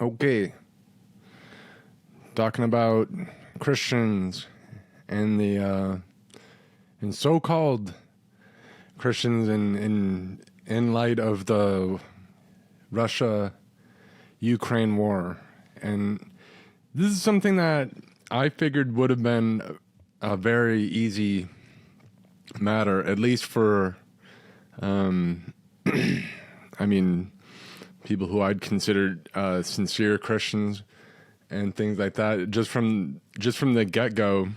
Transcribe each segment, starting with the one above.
Okay, talking about Christians and the and so-called Christians in light of the Russia-Ukraine war. And this is something that I figured would have been a very easy matter, at least for I mean, people who I'd consider sincere Christians and things like that. Just from the get-go,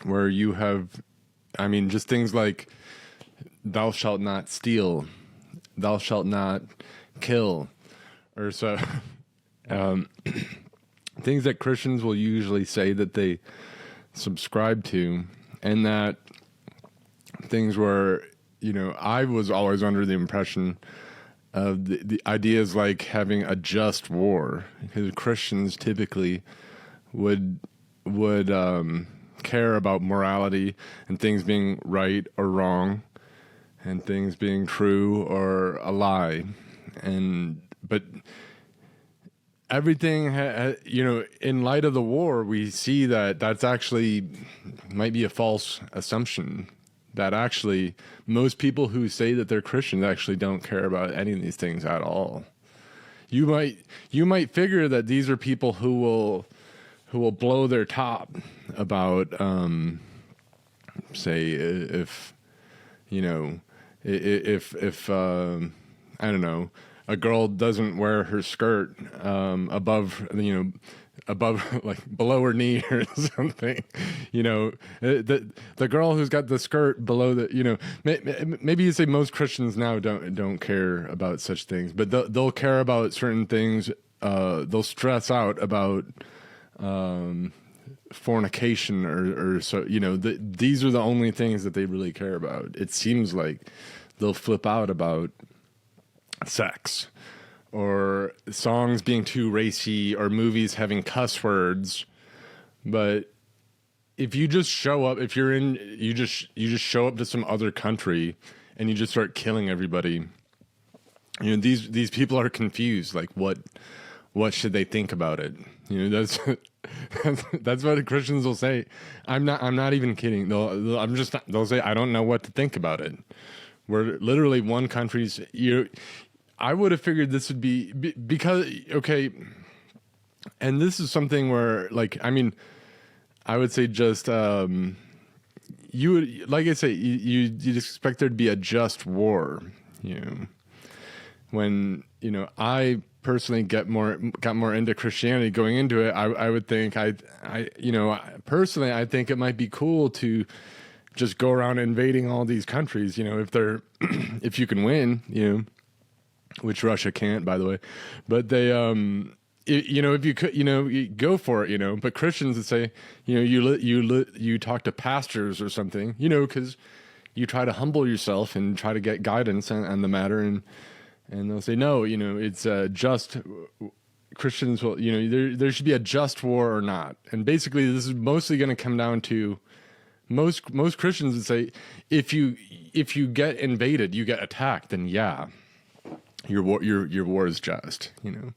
where you have, I mean, just things like "Thou shalt not steal," "Thou shalt not kill," or so things that Christians will usually say that they subscribe to, and that things where, you know, I was always under the impression of the ideas like having a just war, because Christians typically would care about morality and things being right or wrong, and things being true or a lie, but everything, you know, in light of the war, we see that that's actually might be a false assumption. That actually most people who say that they're Christians actually don't care about any of these things at all. You might figure that these are people who will blow their top about say if, you know, if I don't know, a girl doesn't wear her skirt above, you know, above, like below her knee or something, you know, the girl who's got the skirt below the, you know, maybe you say most Christians now don't care about such things, but they'll care about certain things. They'll stress out about fornication or so, you know, these are the only things that they really care about. It seems like they'll flip out about sex, or songs being too racy, or movies having cuss words. But if you just show up, if you're in, you just show up to some other country and you just start killing everybody, you know, these people are confused. Like, what should they think about it? You know, that's what Christians will say. I'm not even kidding. They'll say, I don't know what to think about it. We're literally one country's, you know, I would have figured this would be because, okay, and this is something where, like, I mean, I would say just, you would, like I say, you'd expect there to be a just war, you know, when, you know, I personally got more into Christianity going into it. I would think you know, personally, I think it might be cool to just go around invading all these countries, you know, if you can win, you know, which Russia can't, by the way, but they, you know, if you could, you know, you go for it, you know. But Christians would say, you know, you talk to pastors or something, you know, because you try to humble yourself and try to get guidance on the matter, and they'll say, no, you know, it's just, Christians will, you know, there should be a just war or not, and basically this is mostly going to come down to most Christians would say, if you get invaded, you get attacked, then yeah, your war is just, you know,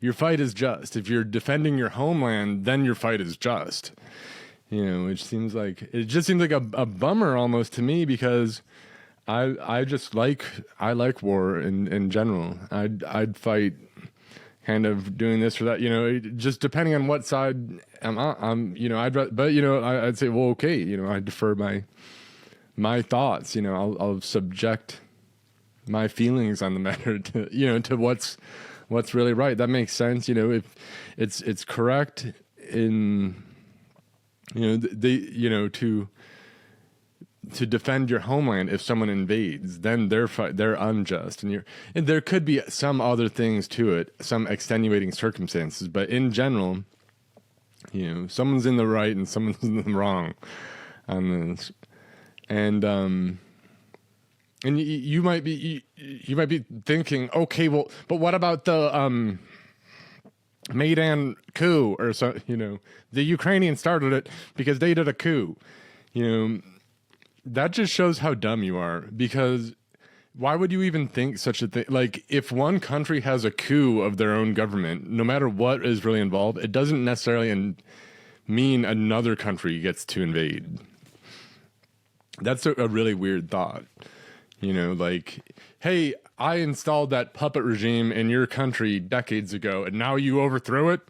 your fight is just. If you're defending your homeland, then your fight is just, you know, which seems like, it just seems like a bummer almost to me, because I like war in general. I'd fight kind of doing this or that, you know, just depending on what side I'm you know, but you know, I'd say, well, okay, you know, I defer my thoughts, you know, I'll subject my feelings on the matter to, you know, to what's really right. That makes sense. You know, if it's correct in, you know, you know, to defend your homeland. If someone invades, then they're unjust, and there could be some other things to it, some extenuating circumstances, but in general, you know, someone's in the right and someone's in the wrong on this. And you might be thinking, okay, well, but what about the Maidan coup, or so, the Ukrainians started it because they did a coup. That just shows how dumb you are, because why would you even think such a thing? Like, if one country has a coup of their own government, no matter what is really involved, it doesn't necessarily mean another country gets to invade. That's a really weird thought. Like, hey, I installed that puppet regime in your country decades ago, and now you overthrow it.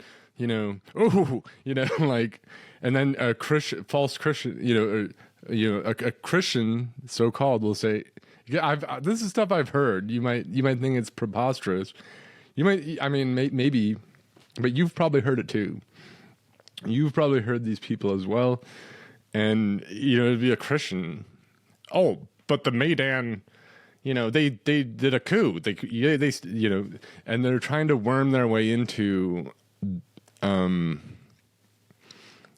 Like, and then a Christian, false Christian, a Christian, so-called, will say, "Yeah, this is stuff I've heard. You might think it's preposterous. Maybe, but you've probably heard it too. You've probably heard these people as well, and it'd be a Christian. Oh, but the Maidan." They did a coup. They and they're trying to worm their way into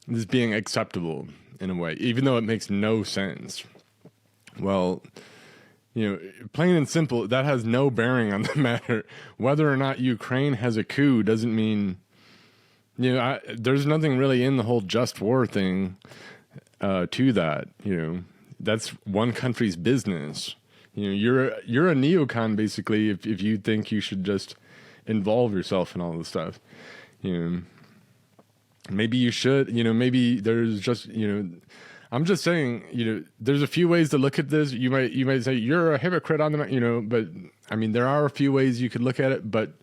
this being acceptable in a way, even though it makes no sense. Well, plain and simple, that has no bearing on the matter. Whether or not Ukraine has a coup doesn't mean, there's nothing really in the whole just war thing to that. That's one country's business. You're a neocon, basically, if you think you should just involve yourself in all this stuff. Maybe you should, maybe there's just, I'm just saying, there's a few ways to look at this. You might say you're a hypocrite on the, but I mean, there are a few ways you could look at it, but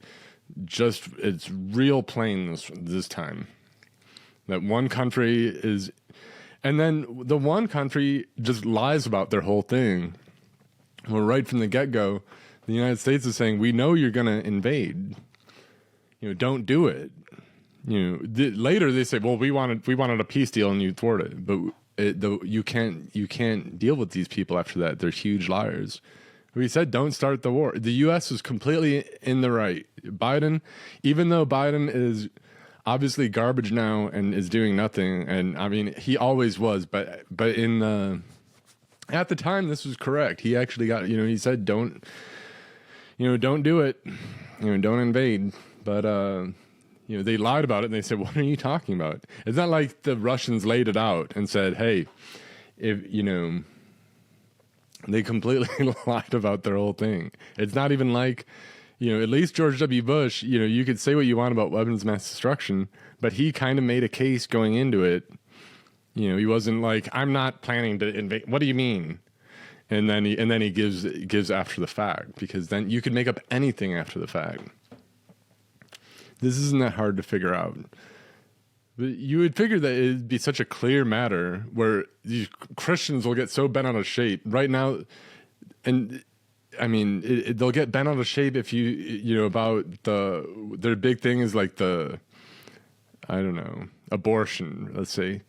just, it's real plain this time that one country is, and then the one country just lies about their whole thing. Well, right from the get-go, the United States is saying, we know you're going to invade. Don't do it. Later they say, well, we wanted a peace deal and you thwarted it. But you can't deal with these people after that. They're huge liars. We said, don't start the war. The U.S. is completely in the right. Biden, even though Biden is obviously garbage now and is doing nothing, and I mean, he always was, but at the time, this was correct. He actually got, he said, don't do it, don't invade. But, they lied about it and they said, what are you talking about? It's not like the Russians laid it out and said, hey, if, they completely lied about their whole thing. It's not even like, at least George W. Bush, you could say what you want about weapons of mass destruction, but he kind of made a case going into it. He wasn't like, I'm not planning to invade. What do you mean? And then he gives after the fact, because then you can make up anything after the fact. This isn't that hard to figure out. But you would figure that it'd be such a clear matter where these Christians will get so bent out of shape right now. And I mean, they'll get bent out of shape if about their big thing is like abortion, let's say.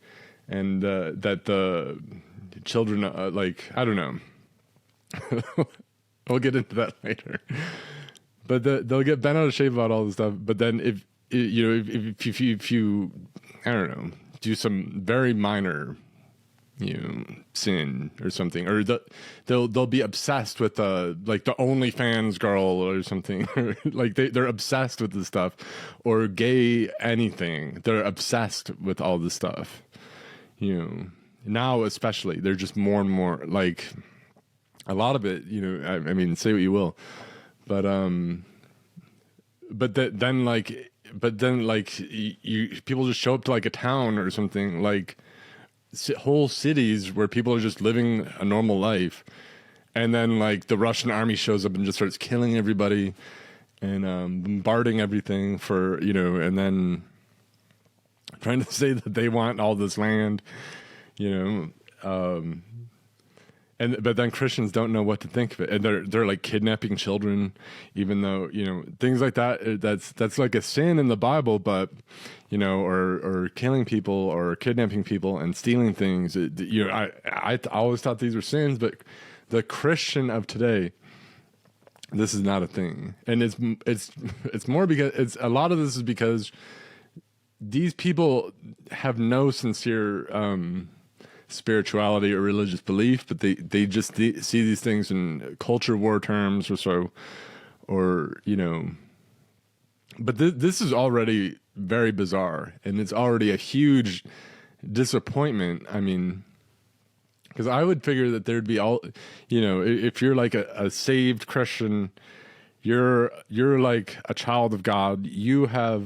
And that the children, I don't know. We'll get into that later. But they'll get bent out of shape about all this stuff. But then if you, I don't know, do some very minor, sin or something, or they'll be obsessed with like the OnlyFans girl or something, like they're obsessed with this stuff, or gay anything. They're obsessed with all this stuff. Now especially, they're just more and more like a lot of it. I mean, say what you will, but then people just show up to like a town or something, like whole cities where people are just living a normal life, and then like the Russian army shows up and just starts killing everybody and bombarding everything for and then trying to say that they want all this land, but then Christians don't know what to think of it, and they're like kidnapping children, even though things like that. That's like a sin in the Bible, but or killing people or kidnapping people and stealing things. I always thought these were sins, but the Christian of today, this is not a thing, and it's more because a lot of this is because these people have no sincere spirituality or religious belief, but they just see these things in culture war terms or so, or But this is already very bizarre, and it's already a huge disappointment. I mean, because I would figure that there'd be all, if you're like a saved Christian, you're like a child of God. You're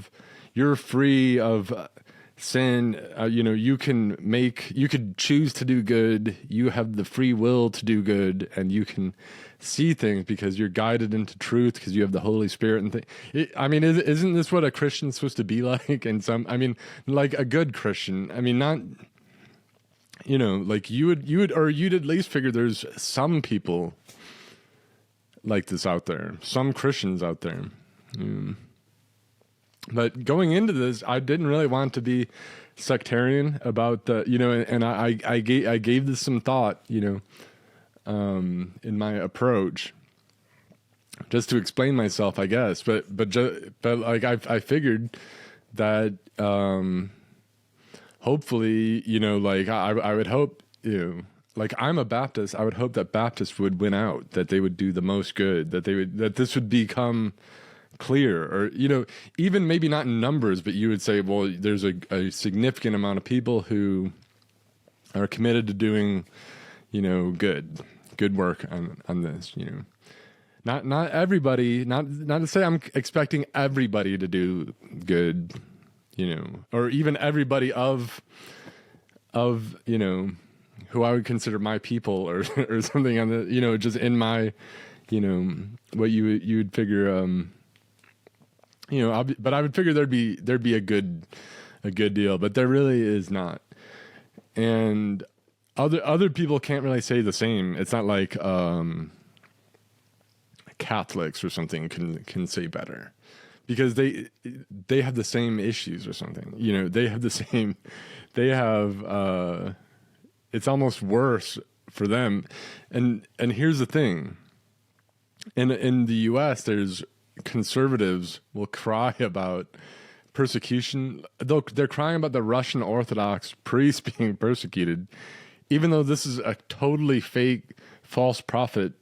free of sin. You could choose to do good. You have the free will to do good, and you can see things because you're guided into truth because you have the Holy Spirit and isn't this what a Christian's supposed to be like? And like a good Christian. I mean, not, like you'd at least figure there's some people like this out there, some Christians out there. But going into this, I didn't really want to be sectarian about the, and I gave this some thought, in my approach, just to explain myself, I guess. But like I figured that hopefully, like I would hope, like I'm a Baptist, I would hope that Baptists would win out, that they would do the most good, that this would become clear, or even maybe not in numbers, but you would say, well, there's a significant amount of people who are committed to doing good work on this. Not everybody, not to say I'm expecting everybody to do good, or even everybody of who I would consider my people, or something on the just in my what you would figure but I would figure there'd be a good deal, but there really is not. And other people can't really say the same. It's not like Catholics or something can say better, because they have the same issues or something. They have it's almost worse for them. And here's the thing. In the US, there's conservatives will cry about persecution. They're crying about the Russian Orthodox priests being persecuted, even though this is a totally fake, false prophet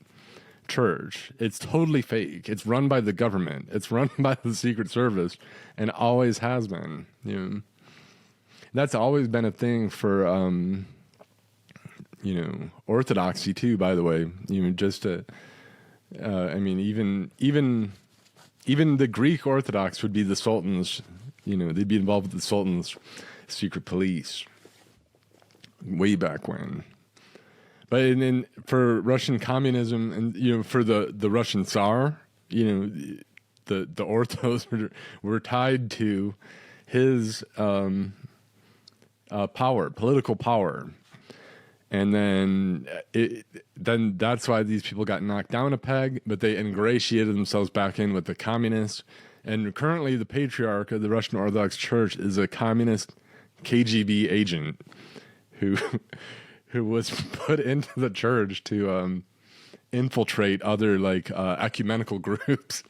church. It's totally fake. It's run by the government. It's run by the Secret Service, and always has been. That's always been a thing for Orthodoxy too. By the way, just to, even the Greek Orthodox would be the Sultan's. They'd be involved with the Sultan's secret police way back when. But for Russian communism, and for the Russian Tsar, the Orthos were tied to his power, political power, and then that's why these people got knocked down a peg. But they ingratiated themselves back in with the communists. And currently, the patriarch of the Russian Orthodox Church is a communist KGB agent who was put into the church to infiltrate other ecumenical groups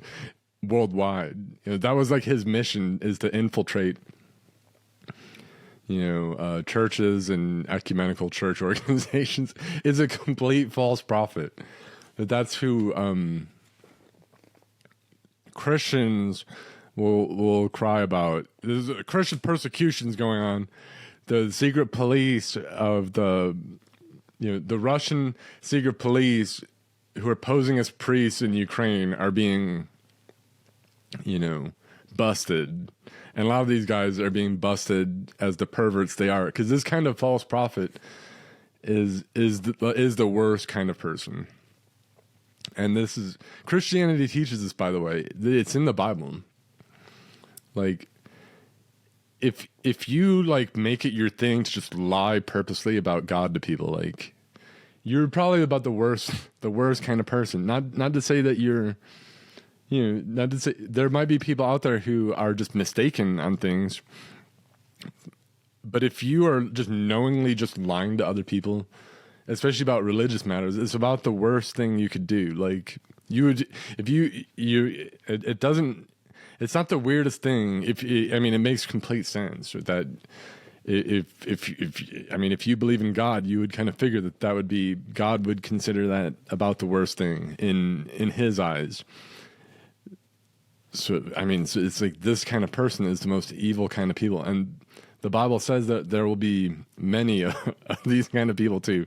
worldwide. That was like his mission, is to infiltrate churches and ecumenical church organizations. Is a complete false prophet. That's who Christians will cry about. There's Christian persecutions going on. The secret police of the Russian secret police who are posing as priests in Ukraine are being, busted. And a lot of these guys are being busted as the perverts they are. Because this kind of false prophet is the worst kind of person. And Christianity teaches this, by the way. It's in the Bible. Like, if you make it your thing to just lie purposely about God to people, you're probably about the worst kind of person. Not to say that you're, not to say there might be people out there who are just mistaken on things. But if you are just knowingly just lying to other people, especially about religious matters, it's about the worst thing you could do. It's not the weirdest thing. It makes complete sense that if you believe in God, you would kind of figure that would be, God would consider that about the worst thing in his eyes. So, I mean, so it's like this kind of person is the most evil kind of people. And the Bible says that there will be many of these kind of people too.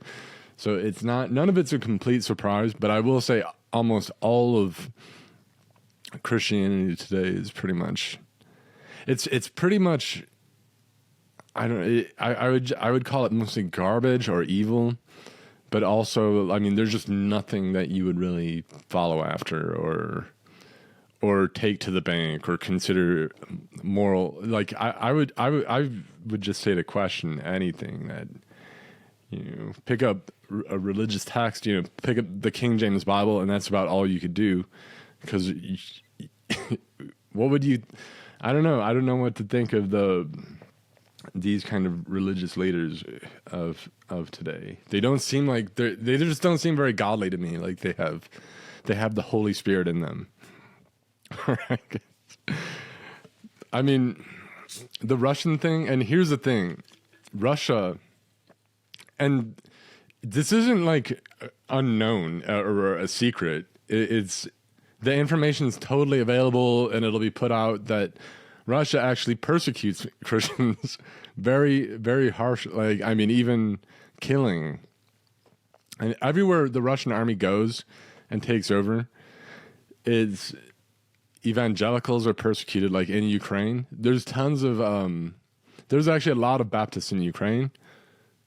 So it's not, none of it's a complete surprise, but I will say almost all of Christianity today is pretty much, it's pretty much, I would call it mostly garbage or evil, but also, I mean, there's just nothing that you would really follow after or take to the bank or consider moral. Like I would just say to question anything that, pick up a religious text, pick up the King James Bible, and that's about all you could do. Because what would you? I don't know. I don't know what to think of these kind of religious leaders of today. They don't seem like they just don't seem very godly to me. Like they have the Holy Spirit in them. Right. I mean, the Russian thing, and here's the thing, Russia, and this isn't like unknown or a secret. It's the information is totally available, and it'll be put out that Russia actually persecutes Christians very, very harsh. Like, I mean, even killing. And everywhere the Russian army goes and takes over, is evangelicals are persecuted. Like in Ukraine, there's tons of there's actually a lot of Baptists in Ukraine,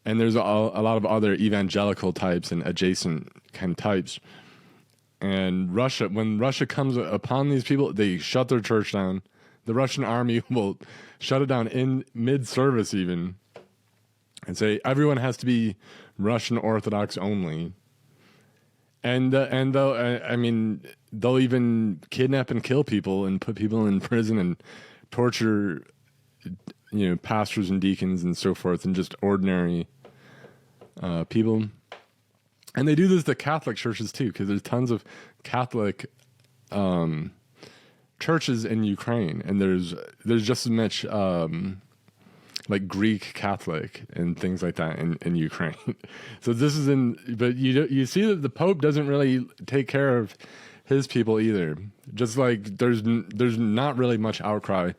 and there's a lot of other evangelical types and adjacent kind of types. And Russia, when Russia comes upon these people, they shut their church down. The Russian army will shut it down in mid-service even, and say everyone has to be Russian Orthodox only. And they'll, I mean, they'll even kidnap and kill people and put people in prison and torture, pastors and deacons and so forth, and just ordinary people. And they do this to Catholic churches too, because there's tons of Catholic churches in Ukraine, and there's just as much like Greek Catholic and things like that in Ukraine. So this is but you see that the Pope doesn't really take care of his people either. Just like there's not really much outcry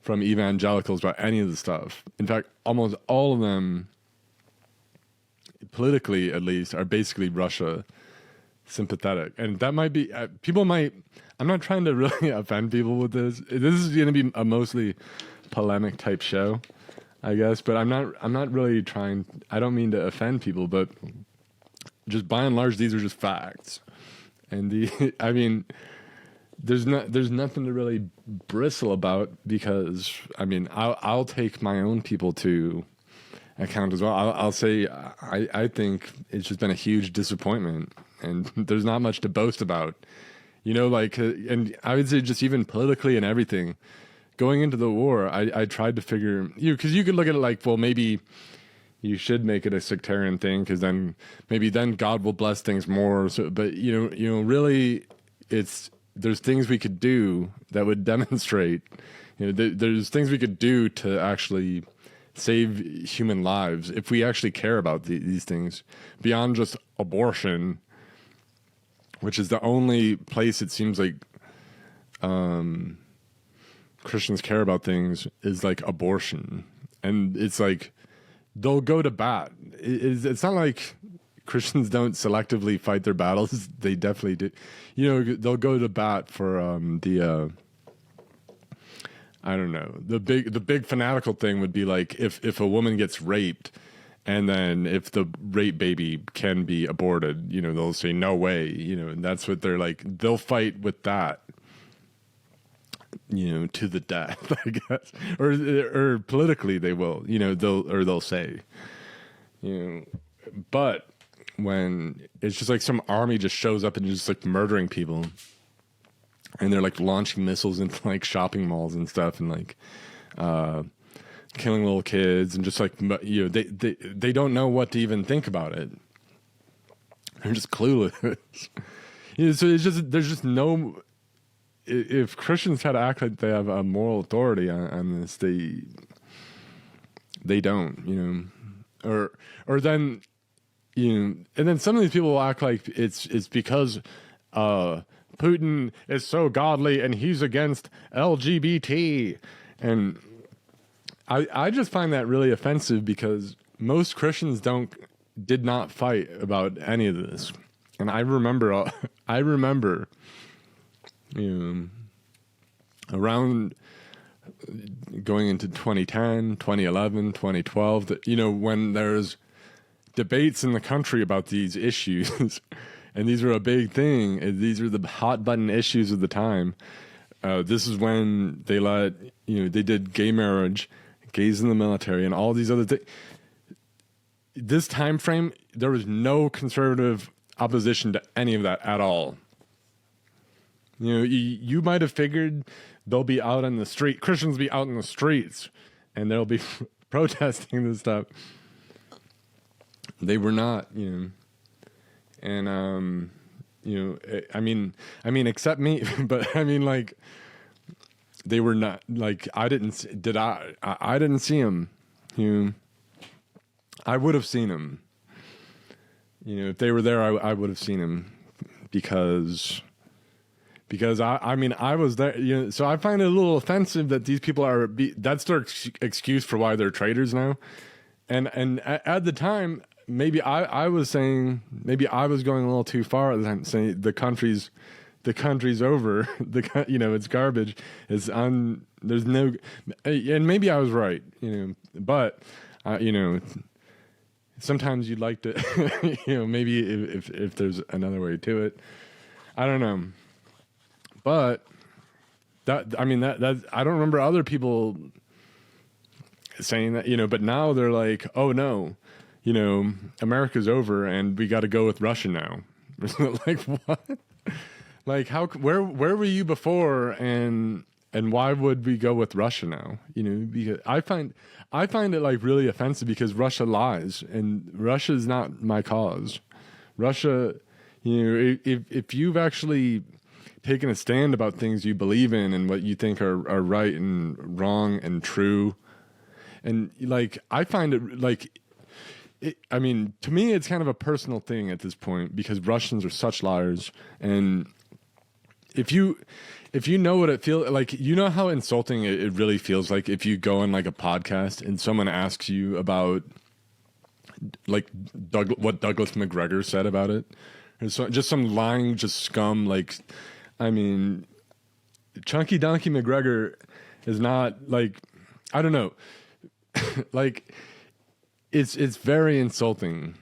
from evangelicals about any of the stuff. In fact, almost all of them, politically at least, are basically Russia sympathetic. And that might be, I'm not trying to really offend people with this. This is going to be a mostly polemic type show, I guess, but I'm not really trying, I don't mean to offend people, but just by and large, these are just facts. And I mean, there's nothing to really bristle about, because I mean, I'll take my own people to account as well. I'll say, I think it's just been a huge disappointment, and there's not much to boast about, like, and I would say just even politically and everything. Going into the war, I tried to figure, because you could look at it like, well, maybe you should make it a sectarian thing, because then God will bless things more. So, but really, there's things we could do that would demonstrate, there's things we could do to actually save human lives if we actually care about these things beyond just abortion, which is the only place it seems like Christians care about things, is like abortion. And it's like they'll go to bat. It's not like Christians don't selectively fight their battles. They definitely do. They'll go to bat for I don't know. The big fanatical thing would be like if a woman gets raped, and then if the rape baby can be aborted, they'll say no way, and that's what they're like. They'll fight with that, to the death, I guess, or politically they will, they'll say, but when it's just like some army just shows up and just like murdering people, and they're like launching missiles into like shopping malls and stuff, and like killing little kids, and just like they don't know what to even think about it. They're just clueless. So it's just, there's just no. If Christians try to act like they have a moral authority on this, they don't, or then, and then some of these people will act like it's because Putin is so godly and he's against LGBT. And I just find that really offensive because most Christians did not fight about any of this. And I remember, around going into 2010, 2011, 2012, that, when there's debates in the country about these issues, and these were a big thing, and these are the hot button issues of the time. This is when they they did gay marriage, gays in the military, and all these other things. This time frame, there was no conservative opposition to any of that at all. You might have figured they'll be out on the street, Christians will be out in the streets, and they'll be protesting this stuff. They were not, and I mean, except me, but I mean, like, they were not, like, I didn't see him. I would have seen him. If they were there, I would have seen him because I was there. So I find it a little offensive that these people that's their excuse for why they're traitors now. And at the time, maybe I was going a little too far at the time, saying the country's over. It's garbage. There's no, and maybe I was right. But sometimes you'd like to, maybe if there's another way to it. I don't know. But that I don't remember other people saying that, but now they're like, oh no, America's over and we got to go with Russia now. Like, what? Like, where were you before, and why would we go with Russia now? Because I find it like really offensive because Russia lies, and Russia is not my cause. Russia, if you've actually taken a stand about things you believe in and what you think are right and wrong and true, and like, I find it like, to me, it's kind of a personal thing at this point because Russians are such liars. And if you know what it feels like, how insulting it really feels like if you go on like a podcast and someone asks you about like what Douglas McGregor said about it, or just some lying, just scum. Like, Chunky Donkey McGregor is not like, I don't know, like, it's very insulting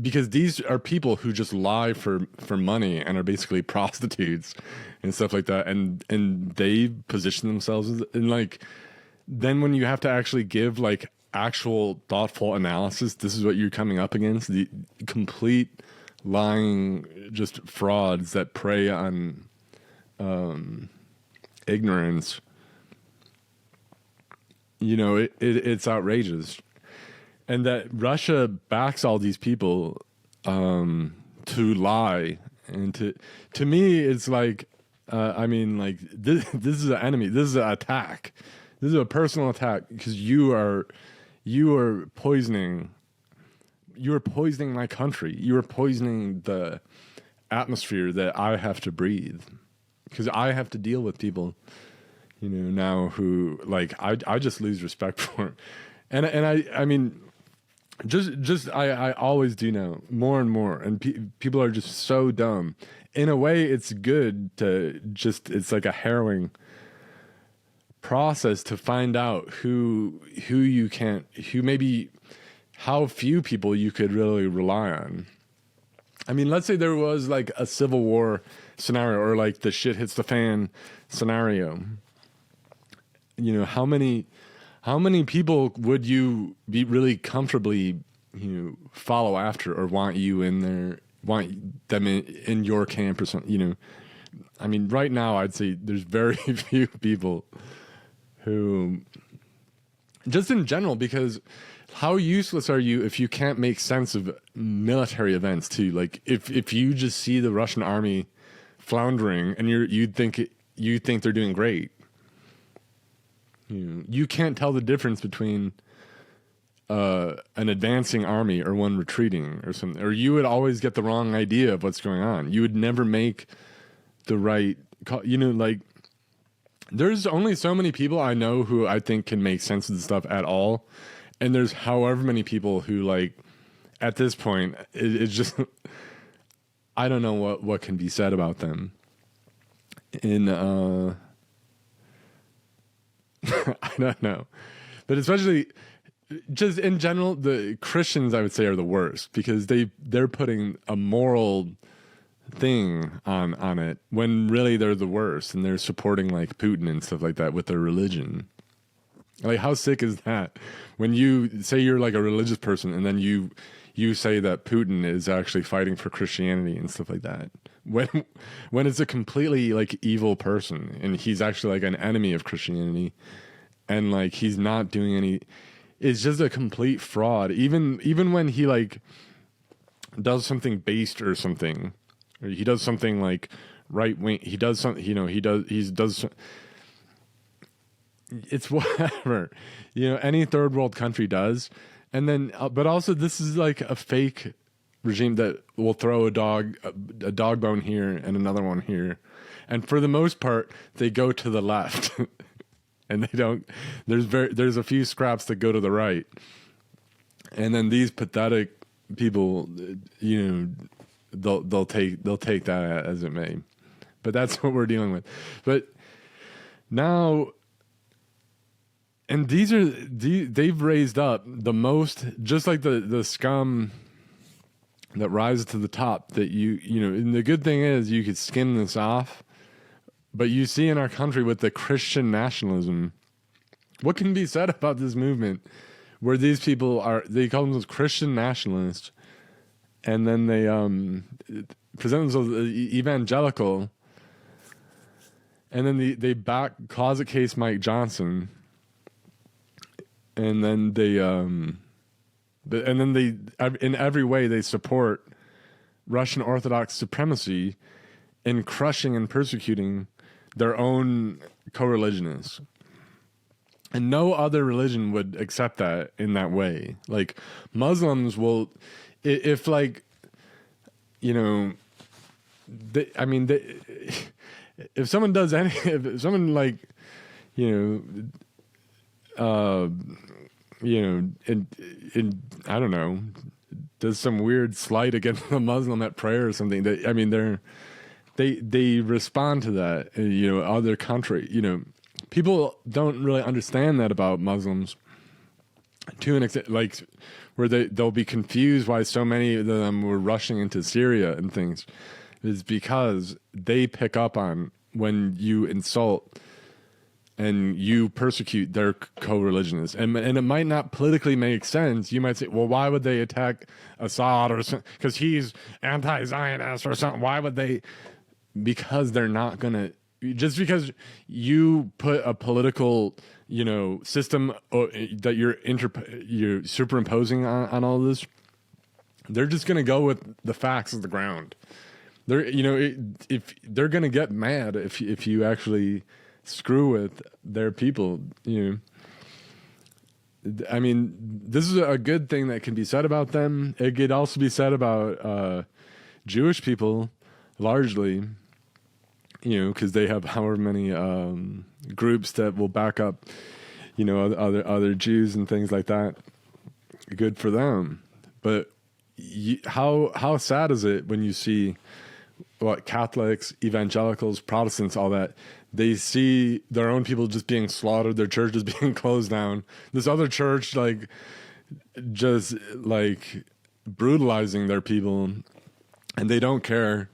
because these are people who just lie for money and are basically prostitutes and stuff like that, and they position themselves in like, then when you have to actually give like actual thoughtful analysis, this is what you're coming up against: the complete lying, just frauds that prey on ignorance. It's outrageous. And that Russia backs all these people to lie. And to me, it's like, this is an enemy. This is an attack. This is a personal attack because you are poisoning my country. You are poisoning the atmosphere that I have to breathe because I have to deal with people now who, like, I just lose respect for him. And I always do now, more and more. And people are just so dumb. In a way, it's good to it's like a harrowing process to find out how few people you could really rely on. Let's say there was like a civil war scenario or like the shit hits the fan scenario. How many people would you be really comfortably, follow after or want them in your camp or something, right now I'd say there's very few people who, just in general, because how useless are you if you can't make sense of military events too? Like if you just see the Russian army floundering and you think they're doing great. You can't tell the difference between an advancing army or one retreating or something, or you would always get the wrong idea of what's going on. You would never make the right call. You know, like there's only so many people I know who I think can make sense of the stuff at all. And there's however many people who, like, at this point, it's just, I don't know what can be said about them. I don't know. But especially, just in general, the Christians, I would say, are the worst because they're putting a moral thing on it when really they're the worst, and they're supporting like Putin and stuff like that with their religion. Like, how sick is that? When you say you're like a religious person and then you say that Putin is actually fighting for Christianity and stuff like that. When it's a completely like evil person and he's actually like an enemy of Christianity and like he's not doing any, it's just a complete fraud. Even when he like does something based or something, or he does something like right wing, he does something, you know, it's whatever, you know, any third world country does. And then, but also this is like a fake regime that will throw a dog bone here and another one here. And for the most part, they go to the left and they don't, there's a few scraps that go to the right. And then these pathetic people, you know, they'll take that as it may, but that's what we're dealing with. But now, and they've raised up the most, just like the scum that rises to the top, that you know, and the good thing is you could skim this off, but you see in our country with the Christian nationalism, what can be said about this movement where these people they call themselves Christian nationalists, and then they present themselves as evangelical, and then they back closet case Mike Johnson. And then they in every way they support Russian Orthodox supremacy in crushing and persecuting their own co-religionists. And no other religion would accept that in that way. Like Muslims will, if like, you know, if someone does if someone like, you know, and I don't know, does some weird slight against a Muslim at prayer or something. They respond to that. You know, other country. You know, people don't really understand that about Muslims to an extent, like where they'll be confused why so many of them were rushing into Syria and things, is because they pick up on when you insult and you persecute their co-religionists. And it might not politically make sense. You might say, well, why would they attack Assad or something? Because he's anti-Zionist or something. Why would they? Because they're not going to, just because you put a political, you know, system that you're superimposing on all this, they're just going to go with the facts of the ground. They're, you know, if they're going to get mad if you actually screw with their people, you know. I mean, this is a good thing that can be said about them. It could also be said about Jewish people, largely, you know, because they have however many groups that will back up, you know, other Jews and things like that. Good for them. But how sad is it when you see what Catholics, evangelicals, Protestants, all that, they see their own people just being slaughtered, their churches being closed down, this other church like just like brutalizing their people, and they don't care,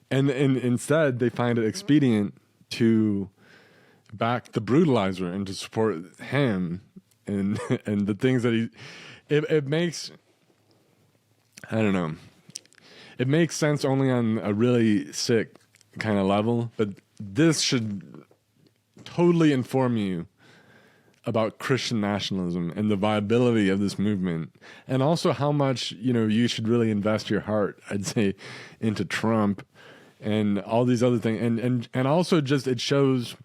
and instead they find it expedient to back the brutalizer and to support him and the things that it makes, I don't know, it makes sense only on a really sick kind of level, but this should totally inform you about Christian nationalism and the viability of this movement, and also how much, you know, you should really invest your heart, I'd say, into Trump and all these other things, and also just it shows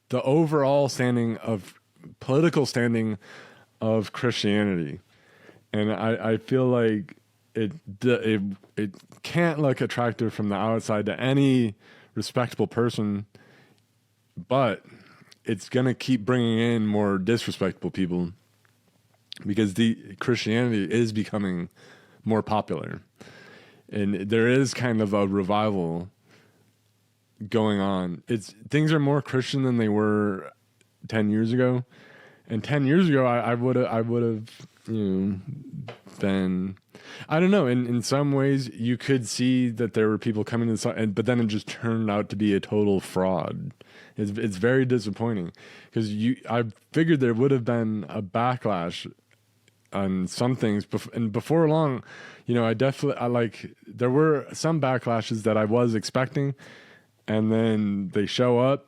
the overall standing of political standing of Christianity, and I feel like it can't look attractive from the outside to any respectable person, but it's gonna keep bringing in more disrespectful people because the Christianity is becoming more popular, and there is kind of a revival going on. Things are more Christian than they were 10 years ago. And 10 years ago, I would have, been, I don't know. In some ways, you could see that there were people coming to the but then it just turned out to be a total fraud. It's very disappointing because I figured there would have been a backlash on some things, and before long, there were some backlashes that I was expecting, and then they show up.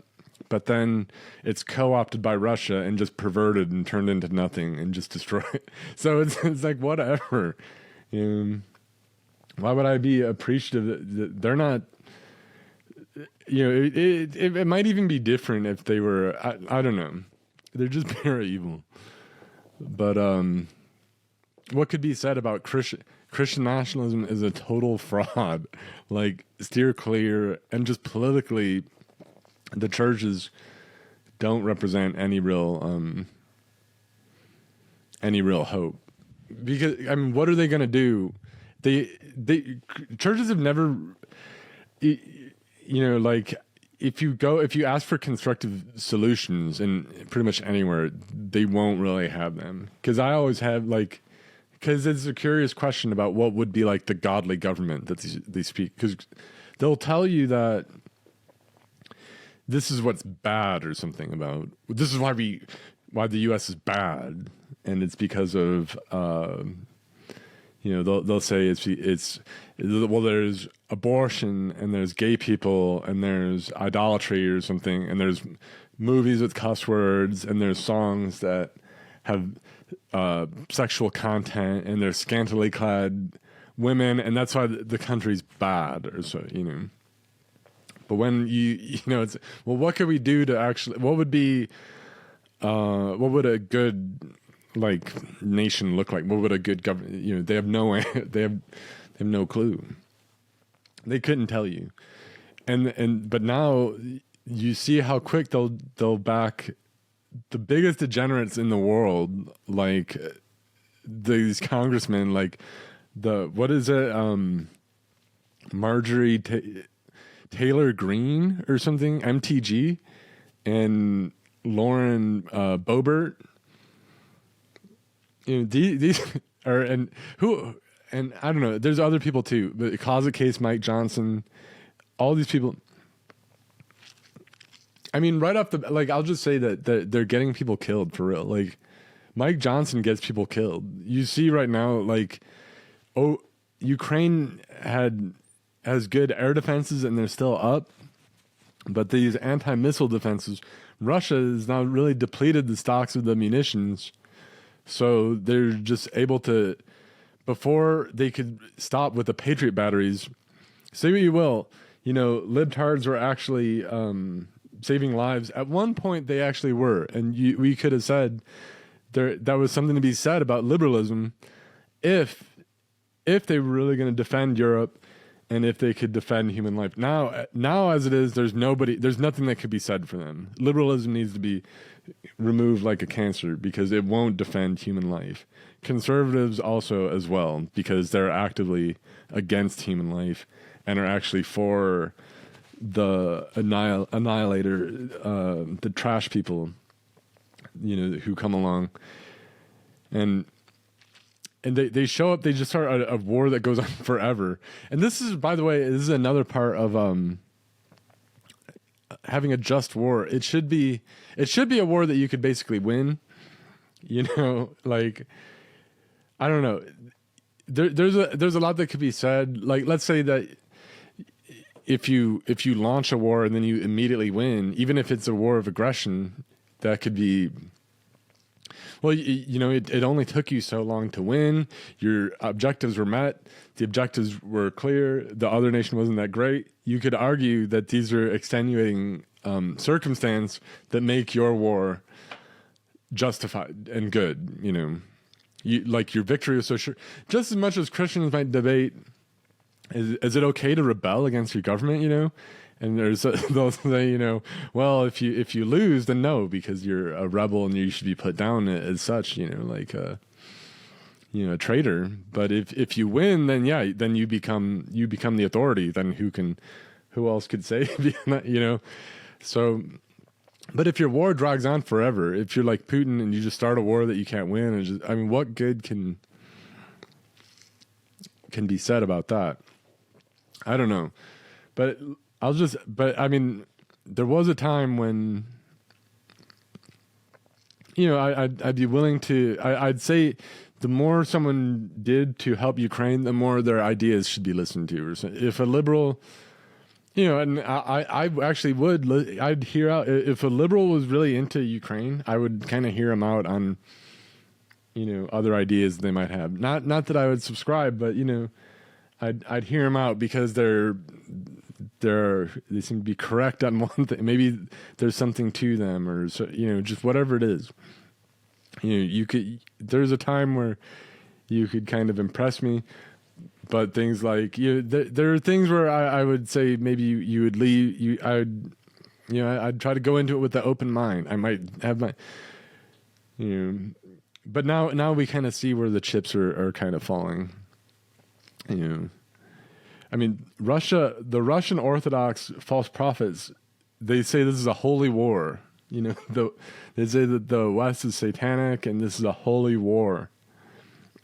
But then it's co-opted by Russia and just perverted and turned into nothing and just destroyed. So it's like, whatever. Why would I be appreciative? They're not, it might even be different if they were, I don't know. They're just very evil. But what could be said about Christian nationalism is a total fraud. Like, steer clear, and just politically, the churches don't represent any real hope, because what are they going to do? Churches have never, like, if you ask for constructive solutions in pretty much anywhere, they won't really have them. Because I always have because it's a curious question about what would be like the godly government that they speak, because they'll tell you that this is what's bad or something about this is why the U.S. is bad, and it's because of they'll say it's there's abortion and there's gay people and there's idolatry or something, and there's movies with cuss words and there's songs that have sexual content and there's scantily clad women, and that's why the country's bad, or so. But when it's, well, what could we do to actually, what would a good nation look like? What would a good government, they have no clue. They couldn't tell you. But now you see how quick they'll back the biggest degenerates in the world, like these congressmen, like what is it? Marjorie Taylor Greene or something, MTG, and Lauren Boebert. These are, and I don't know, there's other people too, but Closet Case Mike Johnson, all these people. Right off the, I'll just say that they're getting people killed for real. Like, Mike Johnson gets people killed. You see right now, Ukraine has good air defenses and they're still up, but these anti-missile defenses, Russia has now really depleted the stocks of the munitions, so they're just able to, before they could stop with the Patriot batteries, say what you will, libtards were actually saving lives. At one point they actually were, and we could have said that was something to be said about liberalism if they were really going to defend Europe, and if they could defend human life. Now as it is, there's nothing that could be said for them. Liberalism needs to be removed like a cancer because it won't defend human life. Conservatives also as well, because they're actively against human life and are actually for the annihilator, the trash people, who come along. And they show up, they just start a war that goes on forever. And this is, by the way, another part of having a just war. It should be a war that you could basically win. I don't know. There's a lot that could be said. Like, let's say that if you launch a war and then you immediately win, even if it's a war of aggression, that could be, well, it only took you so long to win. Your objectives were met. The objectives were clear. The other nation wasn't that great. You could argue that these are extenuating circumstances that make your war justified and good, you know. Like your victory was so sure. Just as much as Christians might debate, is it okay to rebel against your government, you know? And they'll say, you know, well, if you lose, then no, because you're a rebel and you should be put down as such, you know, like a traitor. But if you win, then yeah, then you become the authority. Then who else could say, you know? So, but if your war drags on forever, if you're like Putin and you just start a war that you can't win, and just, I mean, what good can be said about that? I don't know, but I mean, there was a time when, you know, I'd be willing to, I'd say the more someone did to help Ukraine, the more their ideas should be listened to. Or if a liberal, you know, and I actually would, I'd hear out, if a liberal was really into Ukraine, I would kind of hear them out on, you know, other ideas they might have. Not that I would subscribe, but, you know, I'd hear them out because they seem to be correct on one thing. Maybe there's something to them, or so, you know, just whatever it is. You know, there's a time where you could kind of impress me, but things like, you know, there are things where I would say maybe you would leave. I'd try to go into it with the open mind. I might have my, you know, but now we kind of see where the chips are kind of falling. You know, I mean, the Russian Orthodox false prophets, they say this is a holy war. You know, they say that the West is satanic and this is a holy war.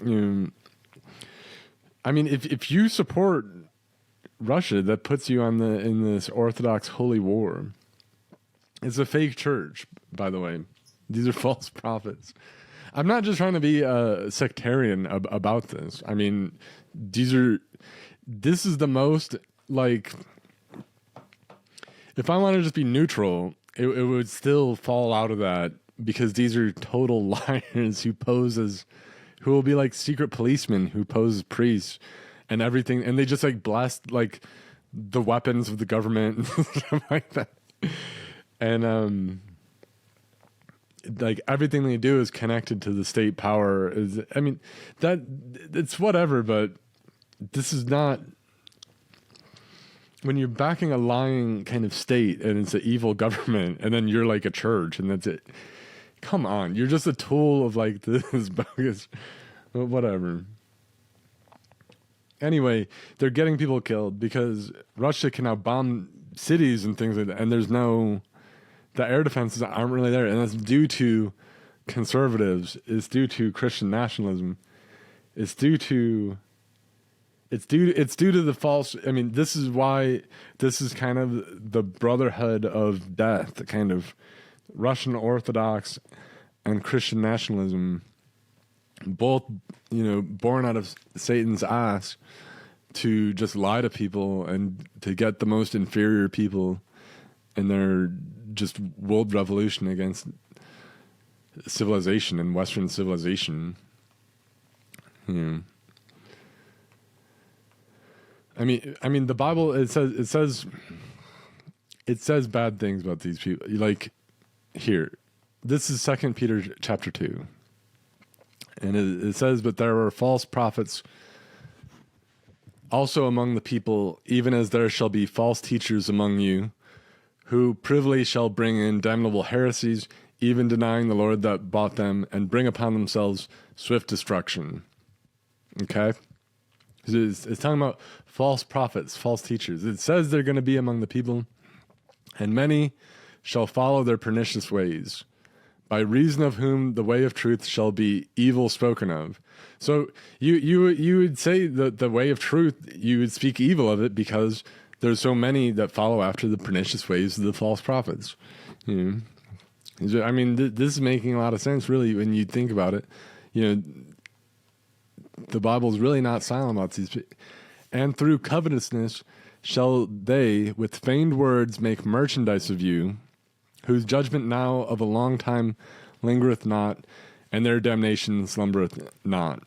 I mean, if you support Russia, that puts you in this Orthodox holy war. It's a fake church, by the way. These are false prophets. I'm not just trying to be a sectarian about this. I mean, this is the most, like, if I want to just be neutral, it would still fall out of that, because these are total liars who will be like secret policemen who pose as priests and everything, and they just like blast like the weapons of the government and stuff like that. And like everything they do is connected to the state power. I mean, that it's whatever, but this is not, when you're backing a lying kind of state and it's an evil government, and then you're like a church and that's it. Come on, you're just a tool of like this bogus, whatever. Anyway, they're getting people killed because Russia can now bomb cities and things like that, and the air defenses aren't really there, and that's due to conservatives. It's due to Christian nationalism. It's due to the false. I mean, this is why this is kind of the brotherhood of death, the kind of Russian Orthodox and Christian nationalism, both, you know, born out of Satan's ass to just lie to people and to get the most inferior people in their just world revolution against civilization and Western civilization. You know. I mean, the Bible, it says bad things about these people. Like, here, this is 2 Peter chapter 2. And it says, but there were false prophets also among the people, even as there shall be false teachers among you, who privily shall bring in damnable heresies, even denying the Lord that bought them, and bring upon themselves swift destruction. Okay? It's talking about false prophets, false teachers. It says they're going to be among the people, and many shall follow their pernicious ways, by reason of whom the way of truth shall be evil spoken of. So you would say that the way of truth, you would speak evil of it because there's so many that follow after the pernicious ways of the false prophets. You know, I mean, this is making a lot of sense, really, when you think about it. You know, the Bible is really not silent about these people. And through covetousness shall they with feigned words make merchandise of you, whose judgment now of a long time lingereth not, and their damnation slumbereth not.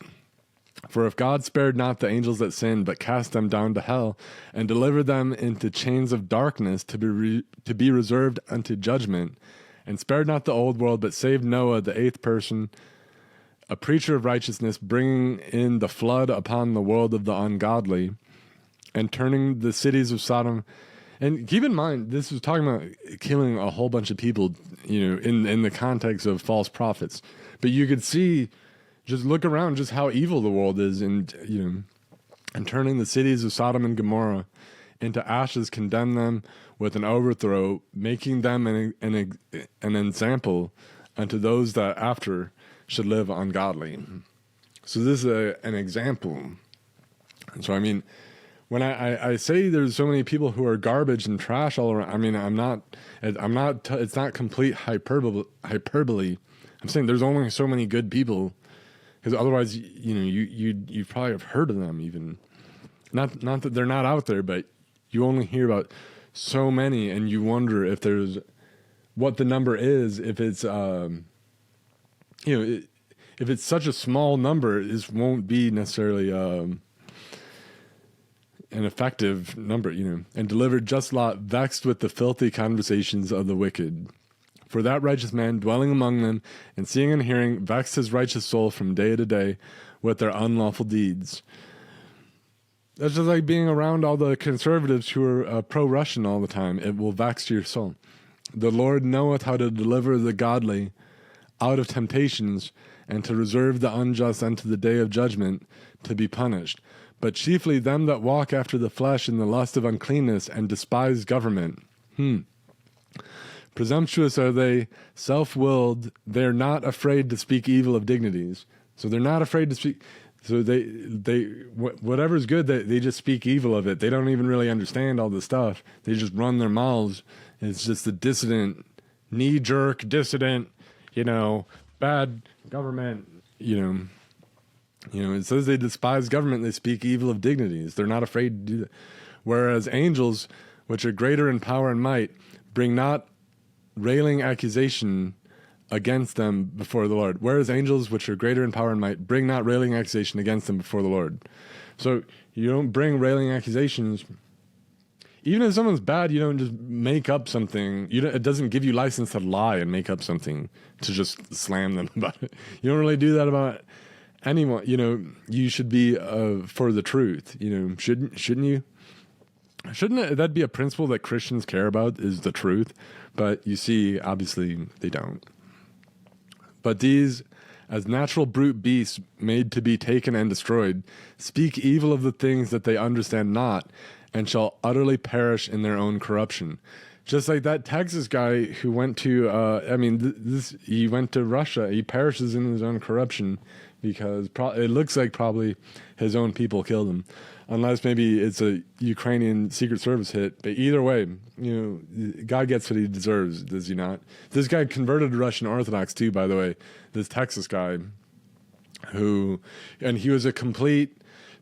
For if God spared not the angels that sinned, but cast them down to hell, and delivered them into chains of darkness to be reserved unto judgment, and spared not the old world, but saved Noah, the eighth person, a preacher of righteousness, bringing in the flood upon the world of the ungodly, and turning the cities of Sodom. And keep in mind, this was talking about killing a whole bunch of people, in the context of false prophets. But you could see, just look around, just how evil the world is, and turning the cities of Sodom and Gomorrah into ashes, condemn them with an overthrow, making them an example unto those that after should live ungodly. So this is an example. So I mean, when I say there's so many people who are garbage and trash all around, I mean, it's not complete hyperbole. I'm saying there's only so many good people, because otherwise, you probably have heard of them even. Not that they're not out there, but you only hear about so many, and you wonder if there's what the number is. If it's if it's such a small number, this won't be necessarily an effective number, and delivered just Lot, vexed with the filthy conversations of the wicked. For that righteous man dwelling among them, and seeing and hearing, vexed his righteous soul from day to day with their unlawful deeds. That's just like being around all the conservatives who are pro-Russian all the time. It will vex your soul. The Lord knoweth how to deliver the godly out of temptations, and to reserve the unjust unto the day of judgment, to be punished. But chiefly them that walk after the flesh in the lust of uncleanness, and despise government. Presumptuous are they, self-willed. They're not afraid to speak evil of dignities. So they're not afraid to speak. So they whatever's good, they just speak evil of it. They don't even really understand all the stuff. They just run their mouths. It's just a dissident, knee-jerk dissident, bad government, it says they despise government, they speak evil of dignities. They're not afraid to do that. Whereas angels, which are greater in power and might, bring not railing accusation against them before the Lord. Whereas angels, which are greater in power and might, bring not railing accusation against them before the Lord. So you don't bring railing accusations. Even if someone's bad, you don't just make up something. It doesn't give you license to lie and make up something to just slam them about it. You don't really do that about anyone. You should be for the truth. Shouldn't you? Shouldn't that be a principle that Christians care about, is the truth? But you see, obviously, they don't. But these, as natural brute beasts made to be taken and destroyed, speak evil of the things that they understand not, and shall utterly perish in their own corruption. Just like that Texas guy who went to, he went to Russia. He perishes in his own corruption because it looks like probably his own people killed him. Unless maybe it's a Ukrainian Secret Service hit. But either way, God gets what he deserves, does he not? This guy converted to Russian Orthodox too, by the way. This Texas guy and he was a complete,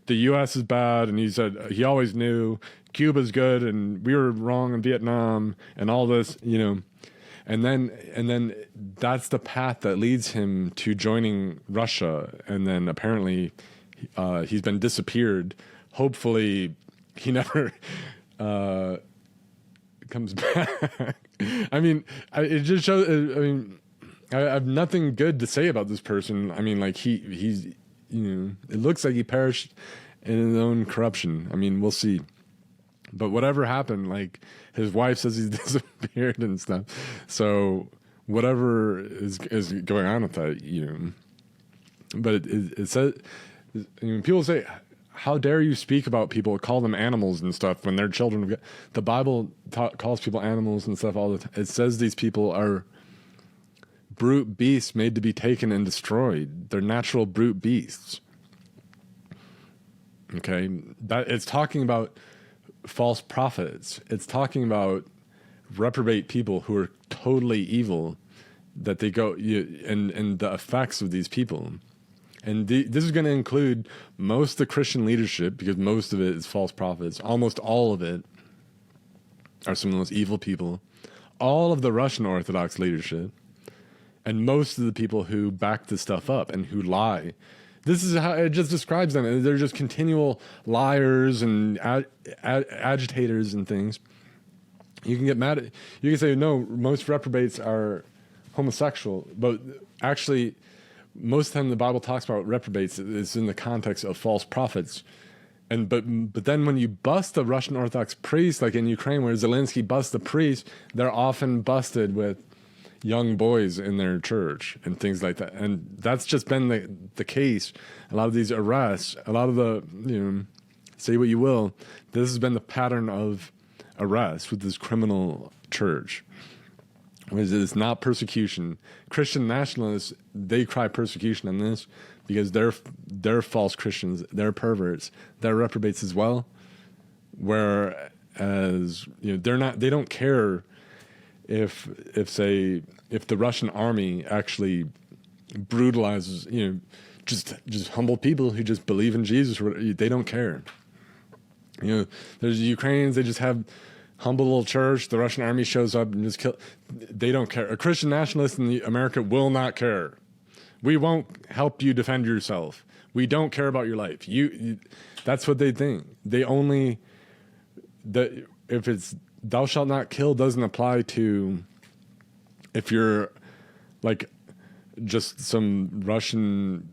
the U.S. is bad, and he said he always knew Cuba's good, and we were wrong in Vietnam, and all this, and then that's the path that leads him to joining Russia, and then apparently he's been disappeared. Hopefully, he never comes back. I mean, it just shows. I mean, I have nothing good to say about this person. I mean, like he's it looks like he perished in his own corruption. I mean, we'll see. But whatever happened, like his wife says he's disappeared and stuff. So whatever is going on with that, But it says, people say, how dare you speak about people, call them animals and stuff when they're children. The Bible calls people animals and stuff all the time. It says these people are brute beasts made to be taken and destroyed. They're natural brute beasts. Okay, that it's talking about false prophets. It's talking about reprobate people who are totally evil, that they go and the effects of these people. And this is going to include most of the Christian leadership, because most of it is false prophets. Almost all of it are some of those evil people. All of the Russian Orthodox leadership, and most of the people who back this stuff up and who lie. This is how it just describes them. They're just continual liars and agitators and things. You can get mad at, you can say, no, most reprobates are homosexual. But actually, most of the time the Bible talks about reprobates is in the context of false prophets. And but then when you bust a Russian Orthodox priest, like in Ukraine where Zelensky busts the priest, they're often busted with young boys in their church and things like that. And that's just been the case. A lot of these arrests, a lot of the, say what you will, this has been the pattern of arrests with this criminal church. It's not persecution. Christian nationalists, they cry persecution on this because they're false Christians, they're perverts, they're reprobates as well. Whereas they don't care if the Russian army actually brutalizes just humble people who just believe in Jesus. They don't care. There's Ukrainians, they just have humble little church. The Russian army shows up and just kill. They don't care. A Christian nationalist in America will not care. We won't help you defend yourself. We don't care about your life. That's what they think. They only if it's thou shalt not kill doesn't apply to if you're like just some Russian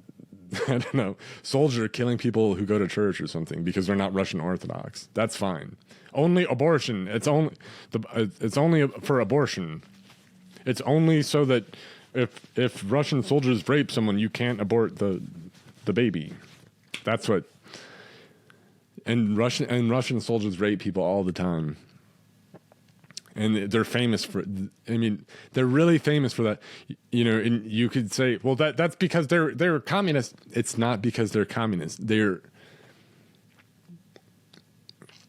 I don't know soldier killing people who go to church or something because they're not Russian Orthodox. That's fine. Only abortion. It's only for abortion. It's only so that if Russian soldiers rape someone, you can't abort the baby. That's what. And Russian soldiers rape people all the time. And they're famous for. I mean, they're really famous for that. And you could say, well, that's because they're communist. It's not because they're communist. They're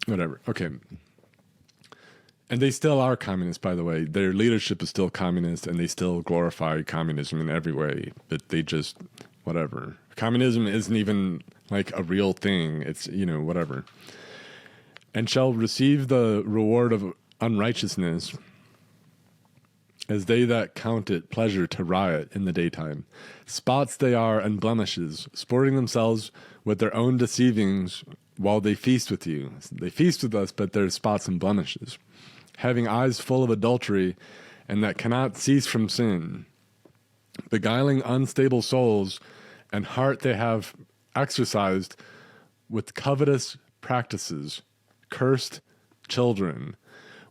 whatever. Okay. And they still are communist, by the way. Their leadership is still communist, and they still glorify communism in every way. But they just, whatever. Communism isn't even like a real thing. It's, whatever. And shall receive the reward of unrighteousness as they that count it pleasure to riot in the daytime. Spots they are and blemishes, sporting themselves with their own deceivings while they feast with you. They feast with us, but they're spots and blemishes. Having eyes full of adultery, and that cannot cease from sin, beguiling unstable souls, and heart they have exercised with covetous practices, cursed children,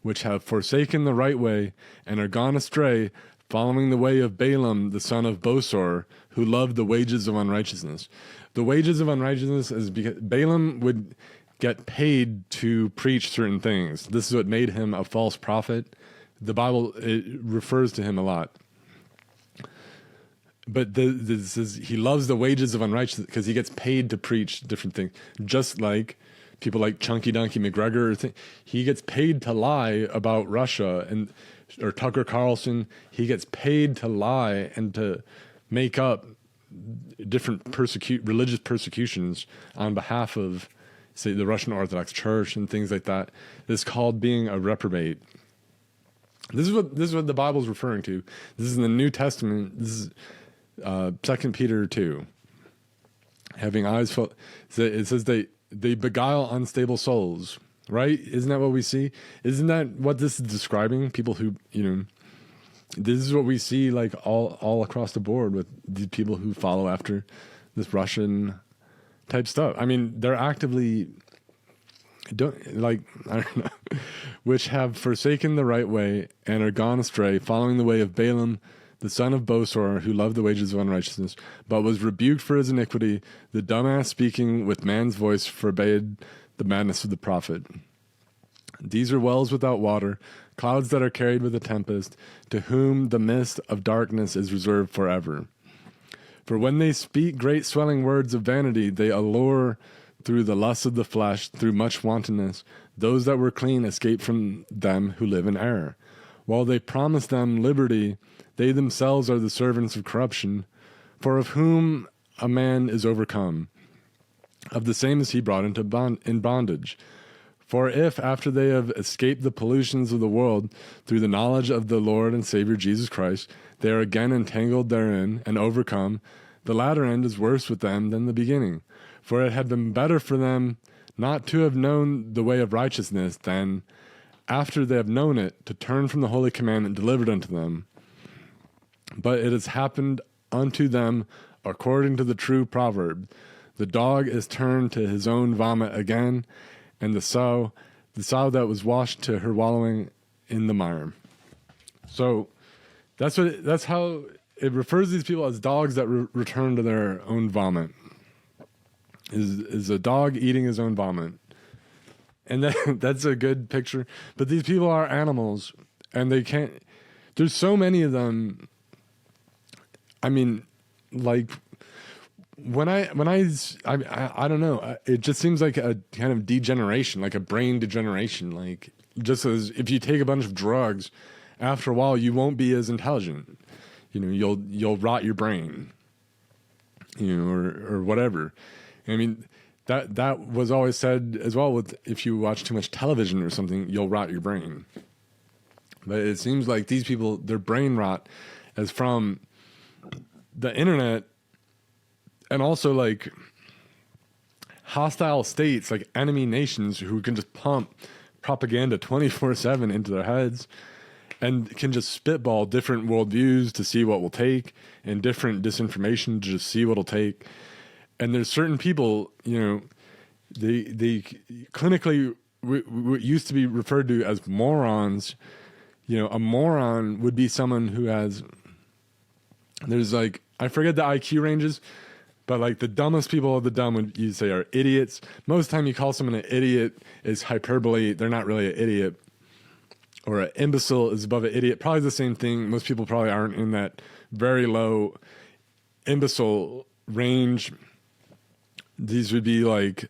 which have forsaken the right way, and are gone astray, following the way of Balaam the son of Bosor, who loved the wages of unrighteousness. The wages of unrighteousness is because Balaam would get paid to preach certain things. This is what made him a false prophet. The Bible, it refers to him a lot. But this is, he loves the wages of unrighteousness because he gets paid to preach different things. Just like people like Chunky Donkey McGregor, he gets paid to lie about Russia, or Tucker Carlson, he gets paid to lie and to make up different religious persecutions on behalf of, say, the Russian Orthodox Church and things like that. It's called being a reprobate. This is what the Bible is referring to. This is in the New Testament. This is 2 Peter 2. Having eyes full. It says they beguile unstable souls. Right? Isn't that what we see? Isn't that what this is describing? People who this is what we see like all across the board with these people who follow after this Russian type stuff. I mean, they're actively I don't know, which have forsaken the right way and are gone astray, following the way of Balaam, the son of Bosor, who loved the wages of unrighteousness, but was rebuked for his iniquity. The dumbass speaking with man's voice forbade the madness of the prophet. These are wells without water, clouds that are carried with a tempest, to whom the mist of darkness is reserved forever. For when they speak great swelling words of vanity, they allure through the lust of the flesh, through much wantonness. Those that were clean escape from them who live in error. While they promise them liberty, they themselves are the servants of corruption. For of whom a man is overcome, of the same is he brought into in bondage. For if, after they have escaped the pollutions of the world through the knowledge of the Lord and Savior Jesus Christ, they are again entangled therein and overcome, the latter end is worse with them than the beginning. For it had been better for them not to have known the way of righteousness than, after they have known it, to turn from the holy commandment delivered unto them. But it has happened unto them according to the true proverb. The dog is turned to his own vomit again, and the sow that was washed to her wallowing in the mire. So that's how it refers to these people as dogs that return to their own vomit. Is a dog eating his own vomit. And that's a good picture. But these people are animals, and they can't. There's so many of them. I mean, like when I don't know. It just seems like a kind of degeneration, like a brain degeneration. Like just as if you take a bunch of drugs, after a while you won't be as intelligent. You know, you'll rot your brain. You know, or whatever. I mean. That was always said as well with if you watch too much television or something, you'll rot your brain. But it seems like these people, their brain rot is from the internet and also like hostile states, like enemy nations who can just pump propaganda 24/7 into their heads and can just spitball different worldviews to see what will take and different disinformation to just see what will take. And there's certain people, you know, they clinically used to be referred to as morons. You know, a moron would be someone who has, there's like, I forget the IQ ranges, but like the dumbest people of the dumb would you say are idiots. Most time you call someone an idiot is hyperbole. They're not really an idiot. Or an imbecile is above an idiot. Probably the same thing. Most people probably aren't in that very low imbecile range. These would be like,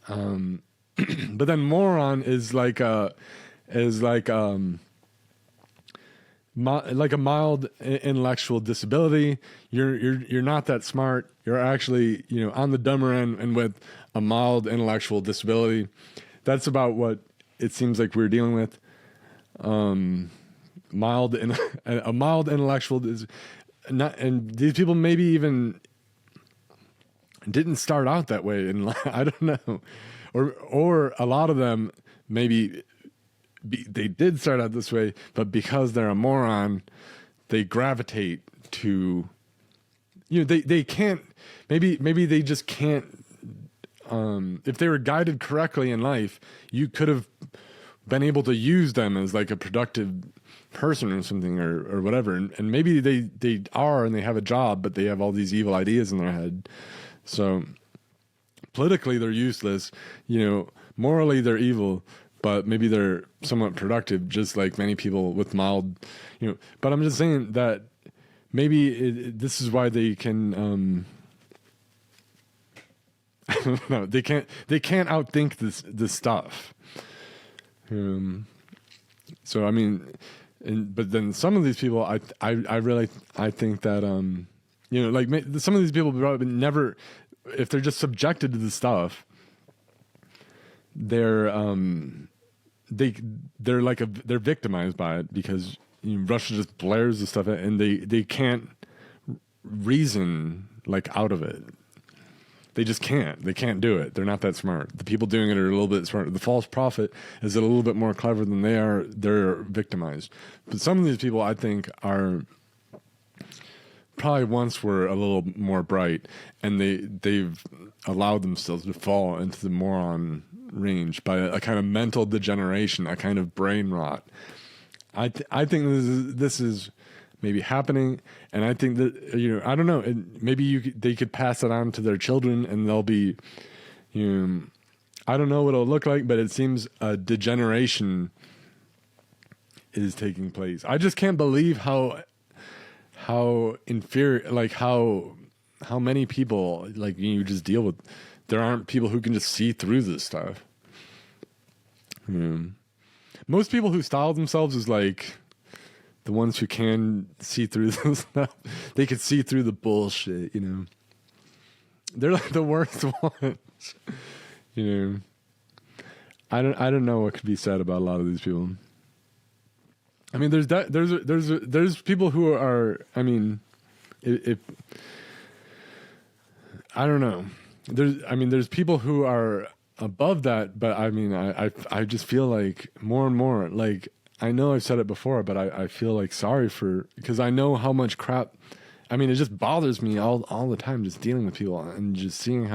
but then moron is like a mild intellectual disability. You're not that smart. You're actually, you know, on the dumber end and with a mild intellectual disability. That's about what it seems like we're dealing with. A mild intellectual is not, and these people maybe even didn't start out that way, and I don't know, or a lot of them maybe they did start out this way, but because they're a moron, they gravitate to, you know, they can't, maybe they just can't. If they were guided correctly in life, you could have been able to use them as like a productive person or something or whatever, and maybe they are and they have a job, but they have all these evil ideas in their head. So politically they're useless, you know, morally they're evil, but maybe they're somewhat productive, just like many people with mild, you know, but I'm just saying that maybe this is why they can, I don't know, they can't outthink this stuff. So, I mean, but then some of these people, I really think that, you know, like some of these people probably never, if they're just subjected to the stuff, they're victimized by it because, you know, Russia just blares the stuff and they can't reason like out of it. They just can't. They can't do it. They're not that smart. The people doing it are a little bit smarter. The false prophet is a little bit more clever than they are. They're victimized. But some of these people, I think, are probably once were a little more bright, and they've allowed themselves to fall into the moron range by a kind of mental degeneration, a kind of brain rot. I think this is maybe happening, and I think that, you know, I don't know, maybe they could pass it on to their children, and they'll be, you know, I don't know what it'll look like, but it seems a degeneration is taking place. I just can't believe how inferior, like how many people, like, you just deal with, there aren't people who can just see through this stuff. Most people who style themselves as like the ones who can see through this stuff, they can see through the bullshit, you know. They're like the worst ones. You know. I don't know what could be said about a lot of these people. I mean, there's people who are, I mean, if I don't know. There's people who are above that, but I mean, I just feel like more and more, like, I know I've said it before, but I feel like sorry because I know how much crap. I mean, it just bothers me all the time, just dealing with people and just seeing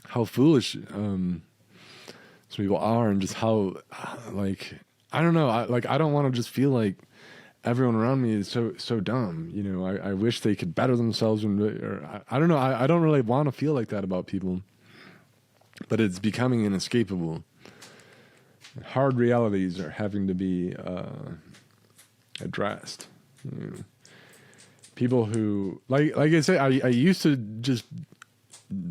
how foolish some people are, and just how like I don't know. I don't want to just feel like everyone around me is so dumb. You know, I wish they could better themselves, or I don't know. I don't really want to feel like that about people, but it's becoming inescapable. Hard realities are having to be addressed. You know, people who like I say, I used to just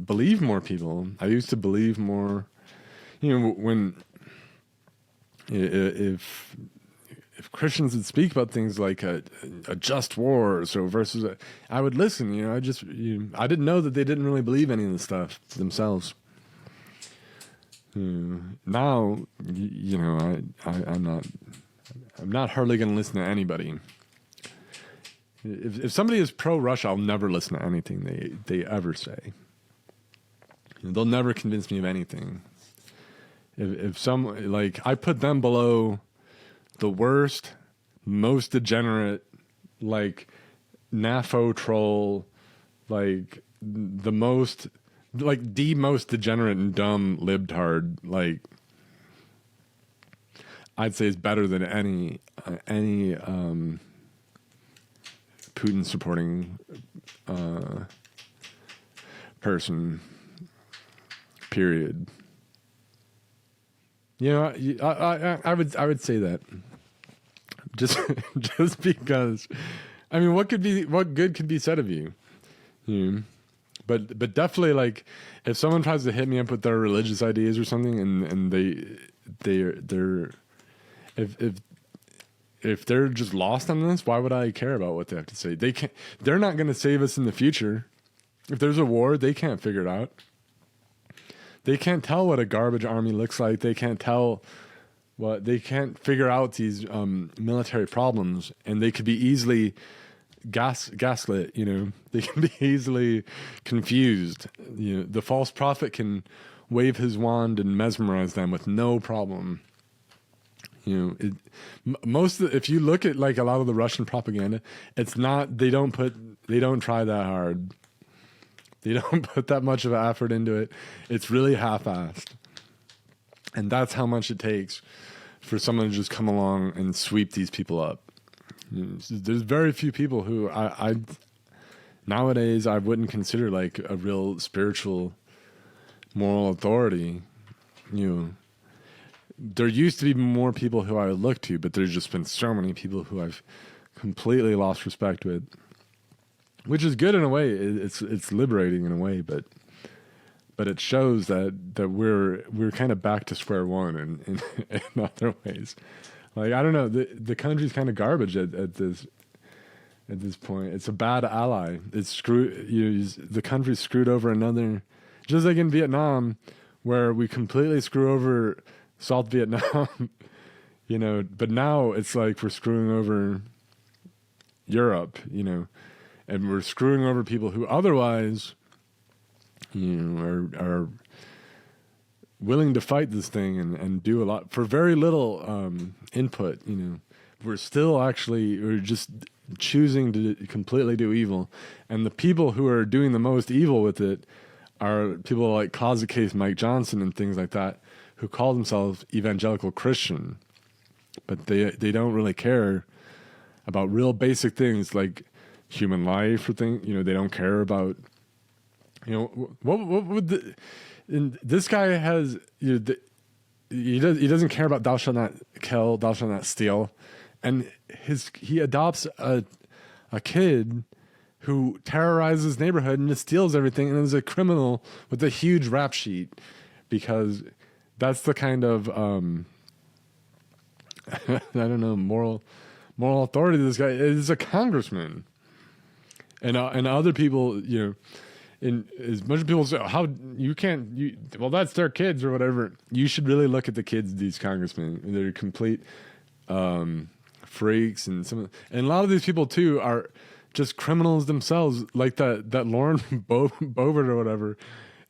believe more people. I used to believe more. You know, when if Christians would speak about things like a just war, so versus I would listen. You know, I didn't know that they didn't really believe any of the stuff themselves. Now, you know, I'm not hardly going to listen to anybody. If somebody is pro-Russia, I'll never listen to anything they ever say. You know, they'll never convince me of anything. If some, like, I put them below the worst, most degenerate, like, NAFO troll, like, the most degenerate and dumb libtard, like, I'd say is better than any Putin supporting person, period. You know, I would say that just just because, I mean, what good could be said of you? You know? But definitely, like, if someone tries to hit me up with their religious ideas or something, and they're if they're just lost on this, why would I care about what they have to say? They're not going to save us in the future. If there's a war, they can't figure it out. They can't tell what a garbage army looks like. They can't figure out these military problems, and they could be easily gaslit. You know, they can be easily confused. You know, the false prophet can wave his wand and mesmerize them with no problem. You know, if you look at like a lot of the Russian propaganda, it's not, they don't try that hard. They don't put that much of an effort into it. It's really half-assed. And that's how much it takes for someone to just come along and sweep these people up. You know, there's very few people who I nowadays I wouldn't consider like a real spiritual, moral authority. You know, there used to be more people who I would look to, but there's just been so many people who I've completely lost respect with, which is good in a way. It's liberating in a way, but it shows that we're kind of back to square one in other ways. Like, I don't know, the country's kind of garbage at this point. It's a bad ally. It's the country's screwed over another, just like in Vietnam, where we completely screw over South Vietnam, you know, but now it's like we're screwing over Europe, you know, and we're screwing over people who otherwise, you know, are willing to fight this thing and do a lot for very little input. You know, we're just choosing to completely do evil, and the people who are doing the most evil with it are people like Closet Case Mike Johnson and things like that, who call themselves evangelical Christian, but they don't really care about real basic things like human life or things. You know, they don't care about, you know, what would this guy has, you know, he doesn't care about thou shalt not kill, thou shalt not steal, and he adopts a kid who terrorizes his neighborhood and just steals everything and is a criminal with a huge rap sheet, because that's the kind of I don't know, moral authority this guy is. A congressman, and other people, you know, and as much as people say, how you can't, well, that's their kids or whatever. You should really look at the kids of these congressmen. They're complete freaks, and a lot of these people too are just criminals themselves. Like that Lauren Boebert or whatever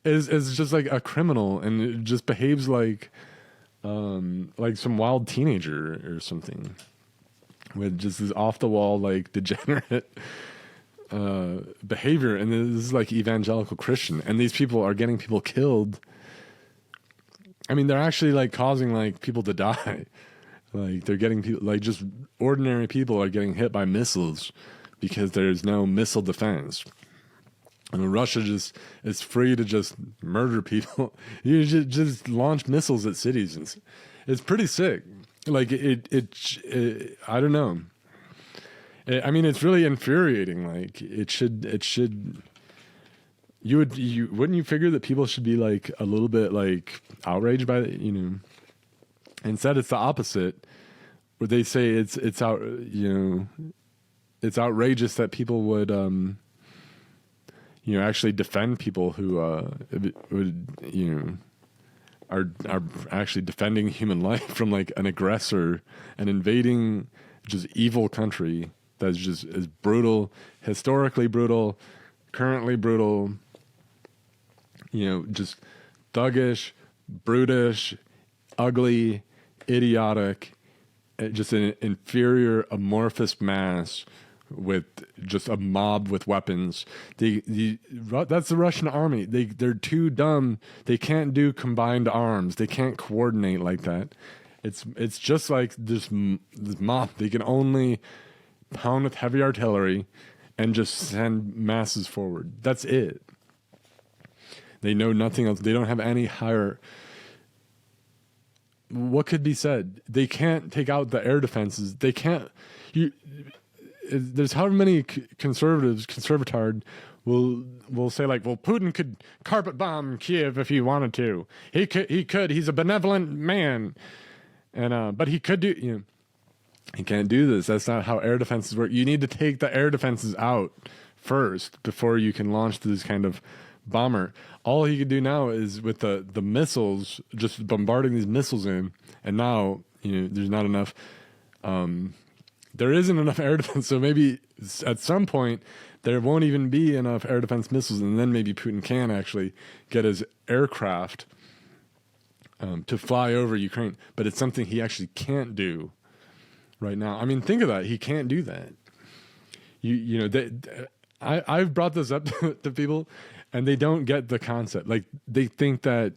is just like a criminal, and it just behaves like like some wild teenager or something with just this off the wall, like degenerate behavior. And this is like evangelical Christian, and these people are getting people killed. I mean, they're actually like causing like people to die. Like they're getting people, like just ordinary people are getting hit by missiles because there's no missile defense. And Russia just is free to just murder people. You just launch missiles at cities. And it's pretty sick. Like it I don't know. I mean, it's really infuriating. Like it should. Wouldn't you figure that people should be like a little bit like outraged by it, you know? Instead, it's the opposite, where they say it's outrageous that people would actually defend people who are actually defending human life from like an aggressor, an invading, just evil country that's just is brutal, historically brutal, currently brutal. Just thuggish, brutish, ugly, idiotic, just an inferior amorphous mass with just a mob with weapons. That's the Russian army. They're too dumb. They can't do combined arms. They can't coordinate like that. It's just like this mob. They can only pound with heavy artillery and just send masses forward. That's it. They know nothing else. They don't have any higher. What could be said? They can't take out the air defenses. They can't. There's how many conservatard will say like, well, Putin could carpet bomb Kiev if he wanted to. He could. He's a benevolent man, and but he could do. He can't do this. That's not how air defenses work. You need to take the air defenses out first before you can launch this kind of bomber. All he could do now is with the missiles, just bombarding these missiles in, and now there's not enough. There isn't enough air defense, so maybe at some point there won't even be enough air defense missiles, and then maybe Putin can actually get his aircraft to fly over Ukraine. But it's something he actually can't do right now. I mean, think of that. He can't do that. I've brought this up to people, and they don't get the concept. Like, they think that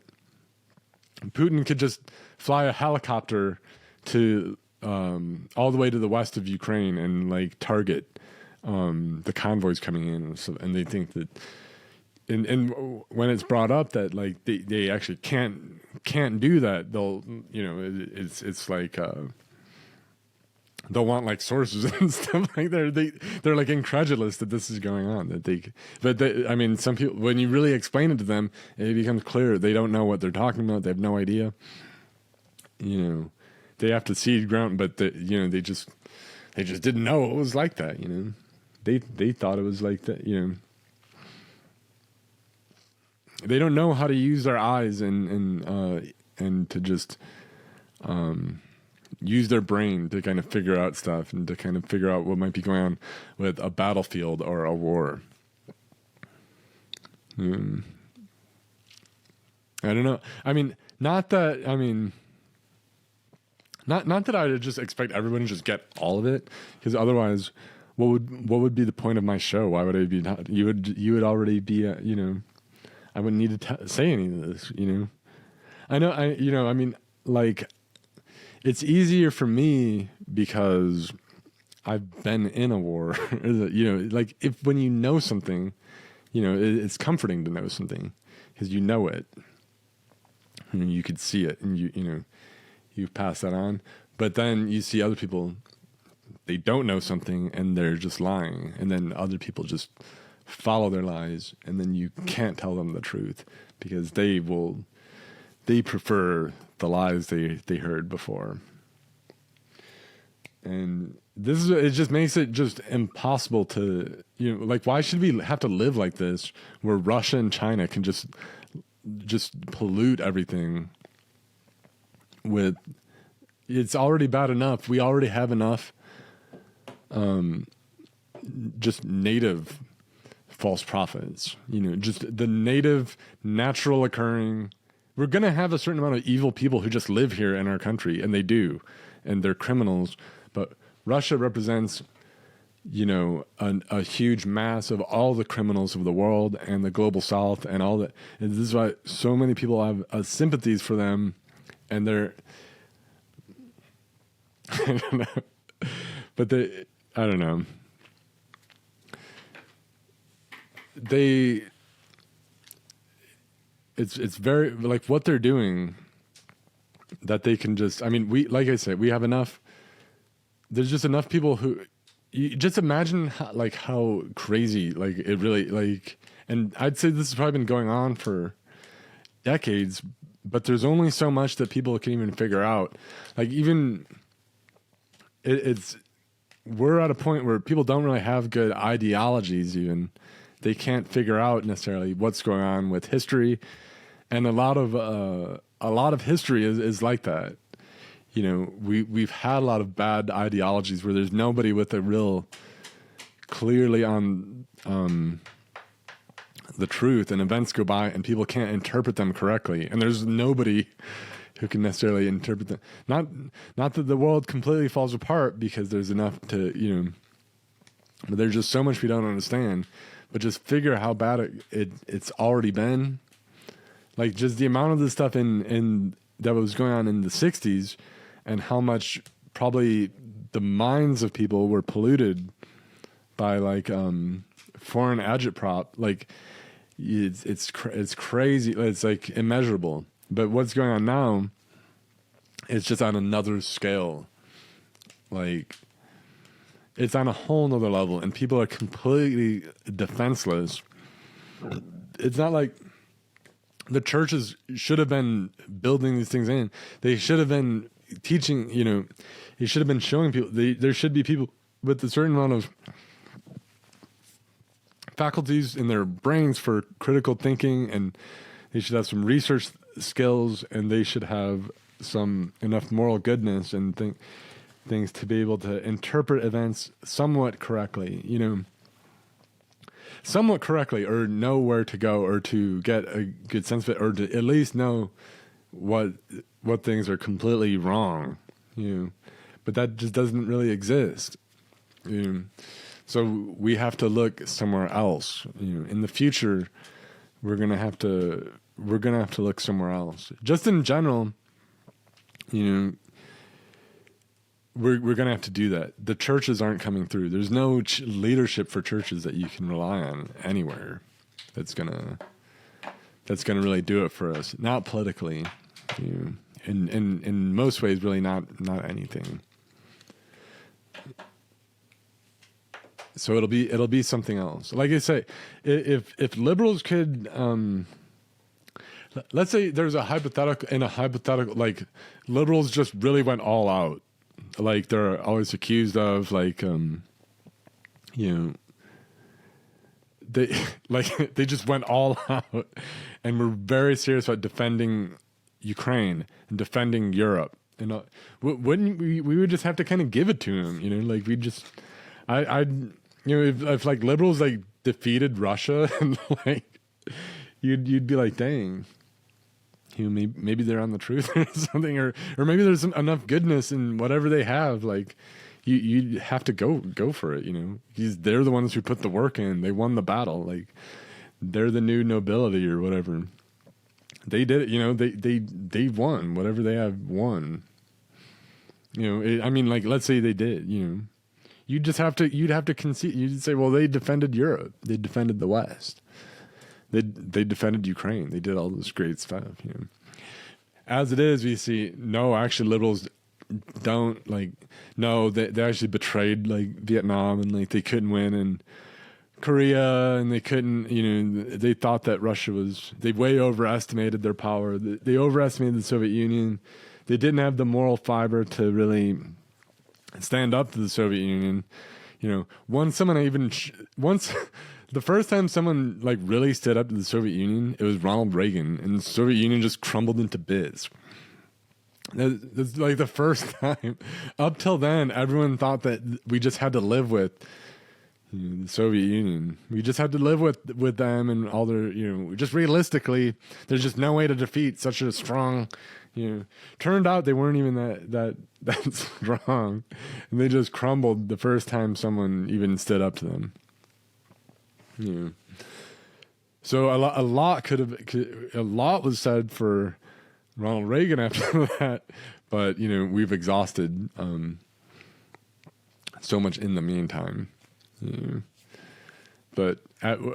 Putin could just fly a helicopter to all the way to the west of Ukraine and like target the convoys coming in, and they think that. And when it's brought up that like they actually can't do that, they'll it's like they'll want like sources and stuff like that. They're like incredulous that this is going on. I mean, some people, when you really explain it to them, it becomes clear they don't know what they're talking about. They have no idea. They have to seed ground, but they just didn't know it was like that. They thought it was like that. They don't know how to use their eyes and to just use their brain to kind of figure out stuff and to kind of figure out what might be going on with a battlefield or a war. I don't know. I mean, not that I would just expect everyone to just get all of it, because otherwise, what would be the point of my show? Why would I be? You would already be. I wouldn't need to say any of this. I know. I mean, like, it's easier for me because I've been in a war. Like when you know something, it's comforting to know something because you know it, and you could see it, and you pass that on. But then you see other people, they don't know something and they're just lying. And then other people just follow their lies, and then you can't tell them the truth because they prefer the lies they heard before. And it just makes it just impossible to, like, why should we have to live like this where Russia and China can just pollute everything with, it's already bad enough. We already have enough just native false prophets, just the native, natural occurring we're going to have a certain amount of evil people who just live here in our country, and they do, and they're criminals. But Russia represents, a huge mass of all the criminals of the world and the global South and all that. And this is why so many people have sympathies for them, and they're, I don't know, but I don't know. It's very, like, what they're doing, that they can just, like I said, we have enough, there's just enough people who, you just imagine how crazy, like, it really, like, and I'd say this has probably been going on for decades, but there's only so much that people can even figure out. Like, even, we're at a point where people don't really have good ideologies even. They can't figure out necessarily what's going on with history. And a lot of history is like that. We've had a lot of bad ideologies where there's nobody with a real clearly on the truth, and events go by and people can't interpret them correctly. And there's nobody who can necessarily interpret them. Not that the world completely falls apart, because there's enough to, but there's just so much we don't understand. But just figure how bad it's already been. Like, just the amount of the stuff in that was going on in the 60s, and how much probably the minds of people were polluted by, like, foreign agitprop. Like, it's crazy. It's like immeasurable. But what's going on now, it's just on another scale. Like, it's on a whole nother level, and people are completely defenseless. It's not like the churches should have been building these things in. They should have been teaching, they should have been showing people. There should be people with a certain amount of faculties in their brains for critical thinking, and they should have some research skills, and they should have enough moral goodness and things to be able to interpret events somewhat correctly, or know where to go, or to get a good sense of it, or to at least know what things are completely wrong, but that just doesn't really exist. So we have to look somewhere else. In the future, we're gonna have to look somewhere else. Just in general, we're going to have to do that. The churches aren't coming through. There's no leadership for churches that you can rely on anywhere that's going to really do it for us. Not politically. In most ways, really not anything. So it'll be something else. Like I say, if liberals could, let's say there's a hypothetical, like, liberals just really went all out. Like, they're always accused of, like, they just went all out, and were very serious about defending Ukraine and defending Europe. And wouldn't we would just have to kind of give it to them, like, we just, if like liberals like defeated Russia, and like you'd be like, dang. Maybe they're on the truth or something, or maybe there's enough goodness in whatever they have. Like, you have to go for it. They're the ones who put the work in. They won the battle. Like, they're the new nobility or whatever. They did it. They won whatever they have won. Like, let's say they did. You'd have to concede. You'd say, well, they defended Europe. They defended the West. They defended Ukraine. They did all this great stuff. As it is, we see, no, actually liberals don't, like, no, they actually betrayed, like, Vietnam, and, like, they couldn't win in Korea, and they couldn't, they thought that they way overestimated their power. They overestimated the Soviet Union. They didn't have the moral fiber to really stand up to the Soviet Union. The first time someone, like, really stood up to the Soviet Union, it was Ronald Reagan, and the Soviet Union just crumbled into bits. That's like the first time. Up till then, everyone thought that we just had to live with The Soviet Union. We just had to live with them and all their, just realistically, there's just no way to defeat such a strong, turned out they weren't even that strong, and they just crumbled the first time someone even stood up to them. So a lot was said for Ronald Reagan after that, but we've exhausted so much in the meantime. But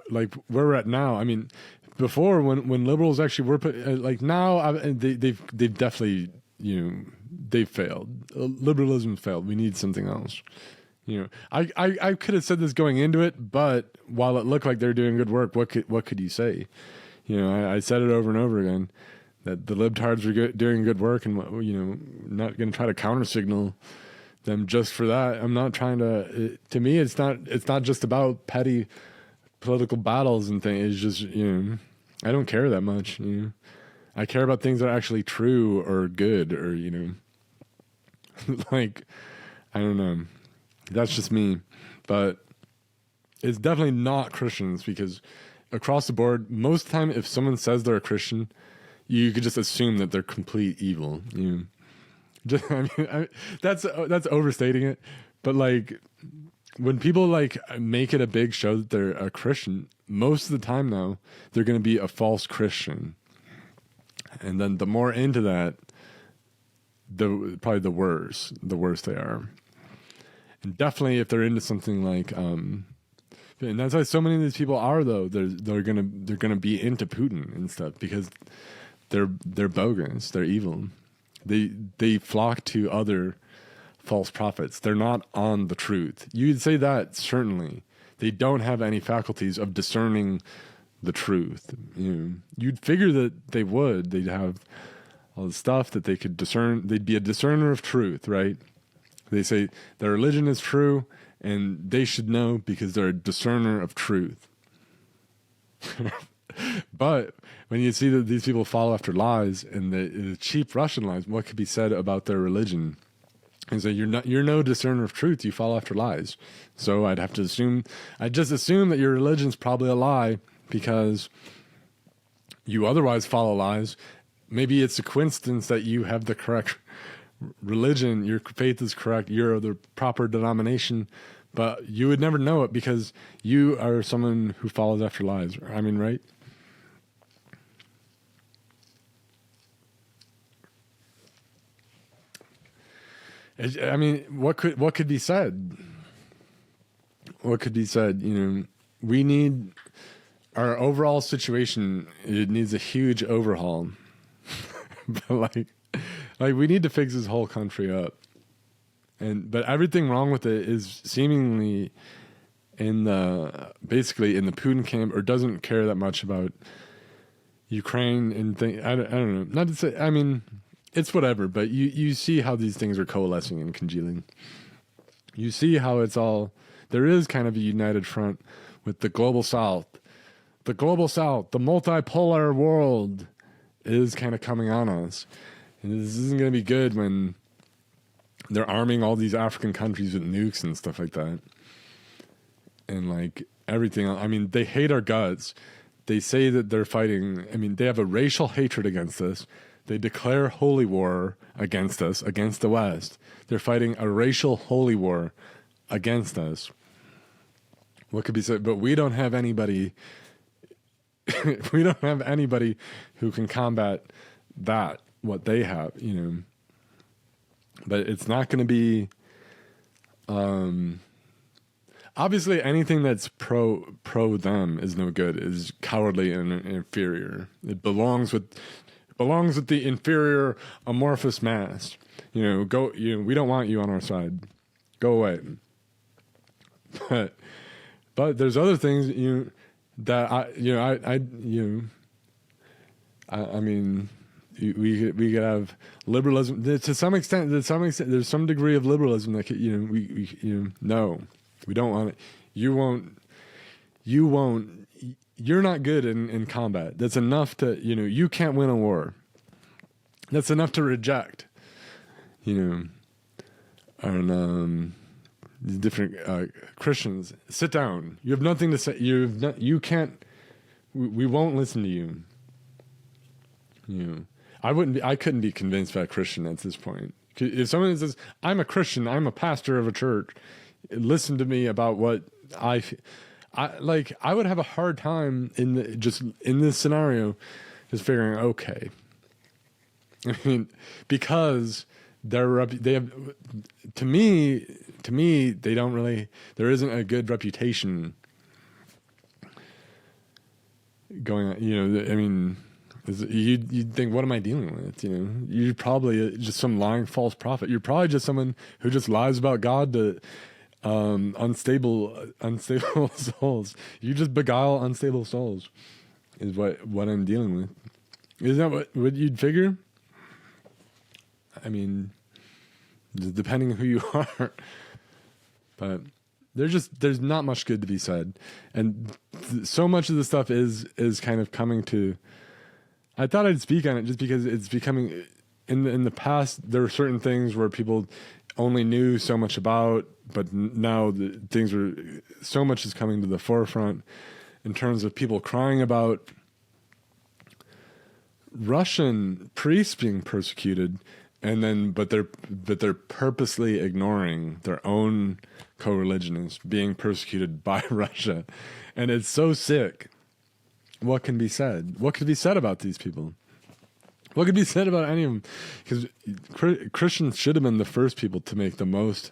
like where we're at now, I mean, before when liberals actually were like now they've definitely they've failed. Liberalism failed. We need something else. I could have said this going into it, but while it looked like they're doing good work, what could you say? I said it over and over again that the libtards were doing good work, and not going to try to counter signal them just for that. I'm not trying to. To me, it's not just about petty political battles and things. It's just I don't care that much. I care about things that are actually true or good, or like I don't know. That's just me, but it's definitely not Christians, because across the board, most of the time, if someone says they're a Christian, you could just assume that they're complete evil. That's overstating it, but like when people like make it a big show that they're a Christian, most of the time now they're going to be a false Christian, and then the more into that, probably the worse they are. And definitely if they're into something like and that's why so many of these people are, though, they're gonna be into Putin and stuff, because they're bogus, they're evil. They flock to other false prophets. They're not on the truth. You'd say that, certainly. They don't have any faculties of discerning the truth. You'd figure that they would. They'd have all the stuff that they could discern. They'd be a discerner of truth, right? They say their religion is true, and they should know because they're a discerner of truth. But when you see that these people follow after lies, and the cheap Russian lies, what could be said about their religion? And so you're no discerner of truth. You follow after lies. So I'd just assume that your religion's probably a lie, because you otherwise follow lies. Maybe it's a coincidence that you have the correct religion, your faith is correct, you're the proper denomination, but you would never know it because you are someone who follows after lies. I mean, right? I mean, what could be said? What could be said? We need our overall situation. It needs a huge overhaul. But like we need to fix this whole country up, but everything wrong with it is seemingly basically in the Putin camp, or doesn't care that much about Ukraine and things. I don't know. Not to say, I mean, it's whatever, but you see how these things are coalescing and congealing. You see how there is kind of a united front with the global South. The global South, the multipolar world, is kind of coming on us. And this isn't going to be good when they're arming all these African countries with nukes and stuff like that. And like everything else. I mean, they hate our guts. They say that they're fighting. I mean, they have a racial hatred against us. They declare holy war against us, against the West. They're fighting a racial holy war against us. What could be said? But we don't have anybody. We don't have anybody who can combat that. What they have, but it's not going to be, obviously anything that's pro them is no good, is cowardly and inferior. It belongs with the inferior amorphous mass. We don't want you on our side. Go away. But there's other things, that I mean, we could have liberalism to some extent. There's some degree of liberalism that no, we don't want it. You won't. You're not good in combat. That's enough to you can't win a war. That's enough to reject. And these different Christians, sit down. You have nothing to say. You can't. We won't listen to you. I couldn't be convinced by a Christian at this point. If someone says, "I'm a Christian, I'm a pastor of a church," listen to me about what I like. I would have a hard time in this scenario, just figuring, okay. I mean, because they have, to me, they don't really. There isn't a good reputation going on. I mean. You'd think, what am I dealing with? You're probably just some lying false prophet. You're probably just someone who just lies about God to unstable souls. You just beguile unstable souls, is what I'm dealing with. Isn't that what you'd figure? I mean, depending who you are, but there's not much good to be said, and so much of the stuff is kind of coming to. I thought I'd speak on it just because it's becoming, in the past, there were certain things where people only knew so much about, but now so much is coming to the forefront in terms of people crying about Russian priests being persecuted, but they're purposely ignoring their own co-religionists being persecuted by Russia, and it's so sick. What can be said? What could be said about these people? What could be said about any of them? Because Christians should have been the first people to make the most.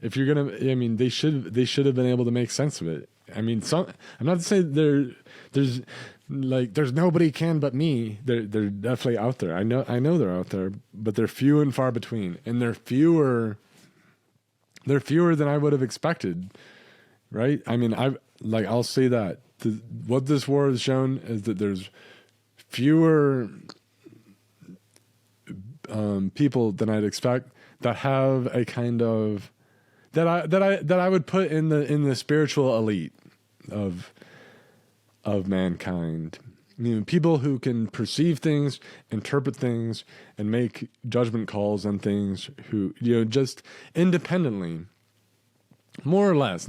If you're gonna, I mean, they should have been able to make sense of it. I mean, I'm not to say there's nobody can but me. They're definitely out there. I know they're out there, but they're few and far between, and they're fewer than I would have expected. Right? I mean, I'll say that. What this war has shown is that there's fewer people than I'd expect that have a kind of that I would put in the spiritual elite of mankind. People who can perceive things, interpret things, and make judgment calls on things. Who just independently. More or less,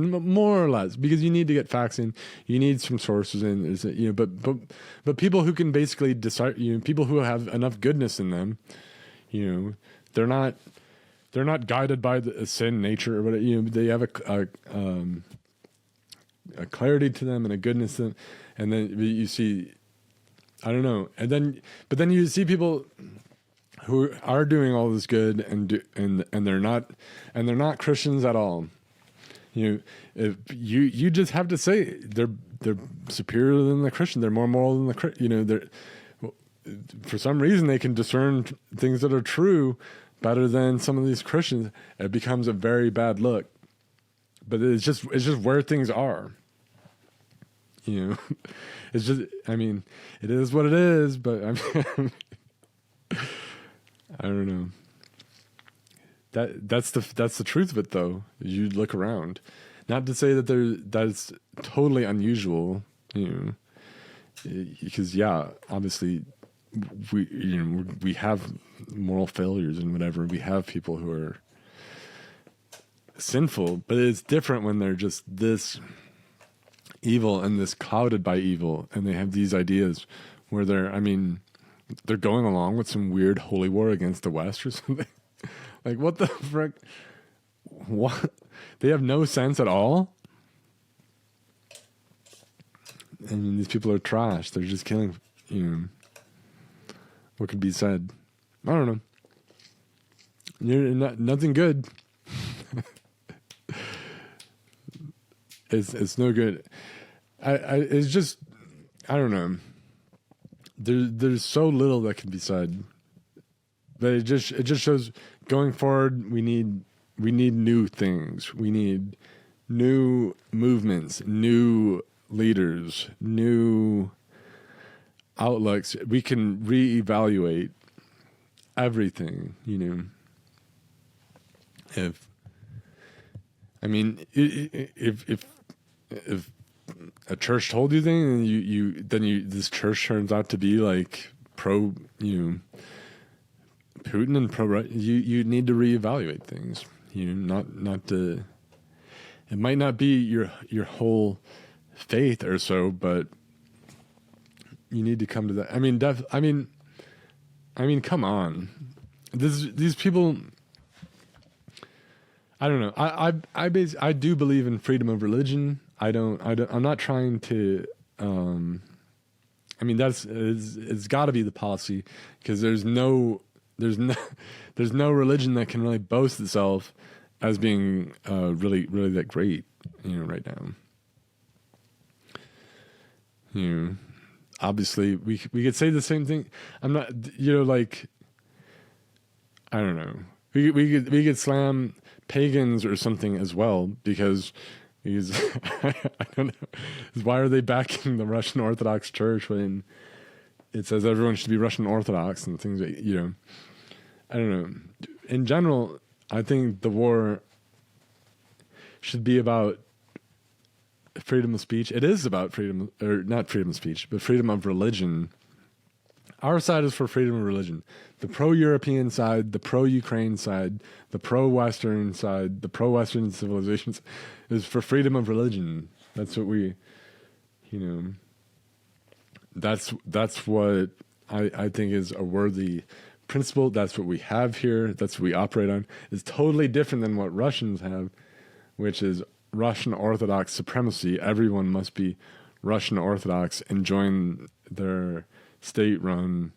because you need to get facts in, you need some sources in, but people who can basically decide, people who have enough goodness in them, they're not guided by the sin nature or whatever. They have a clarity to them and a goodness to them, and then you see, I don't know, but then you see people who are doing all this good and they're not Christians at all. If you just have to say they're superior than the Christian. They're more moral than the Christian. For some reason they can discern things that are true better than some of these Christians. It becomes a very bad look. But it's just where things are. It's just. I mean, it is what it is. But I mean, I don't know. That's the truth of it, though. You look around, not to say that that's totally unusual, because obviously we have moral failures and whatever. We have people who are sinful, but it's different when they're just this evil and this clouded by evil, and they have these ideas where they're going along with some weird holy war against the West or something. Like, what the frick? What? They have no sense at all? I mean, these people are trash. They're just killing, what could be said? I don't know. You're nothing good. It's no good. It's just, I don't know. There's so little that can be said. But it just shows going forward we need new things. We need new movements, new leaders, new outlooks. We can reevaluate everything, If a church told you things, and this church turns out to be like pro, Putin and pro, you need to reevaluate things, not to, It might not be your whole faith or so, but you need to come to that. I mean, come on. These people. I don't know. I do believe in freedom of religion. I'm not trying to. I mean, it's got to be the policy, because there's no religion that can really boast itself as being really that great, right now. Obviously we could say the same thing. I'm not, like, I don't know. We could slam pagans or something as well, because I don't know. Why are they backing the Russian Orthodox Church when it says everyone should be Russian Orthodox and things like, I don't know. In general, I think the war should be about freedom of speech. It is about freedom, or not freedom of speech, but freedom of religion. Our side is for freedom of religion. The pro-European side, the pro-Ukraine side, the pro-Western side, the pro-Western civilizations is for freedom of religion. That's what we, that's what I think is a worthy principle. That's what we have here. That's what we operate on. It's totally different than what Russians have, which is Russian Orthodox supremacy. Everyone must be Russian Orthodox and join their state-run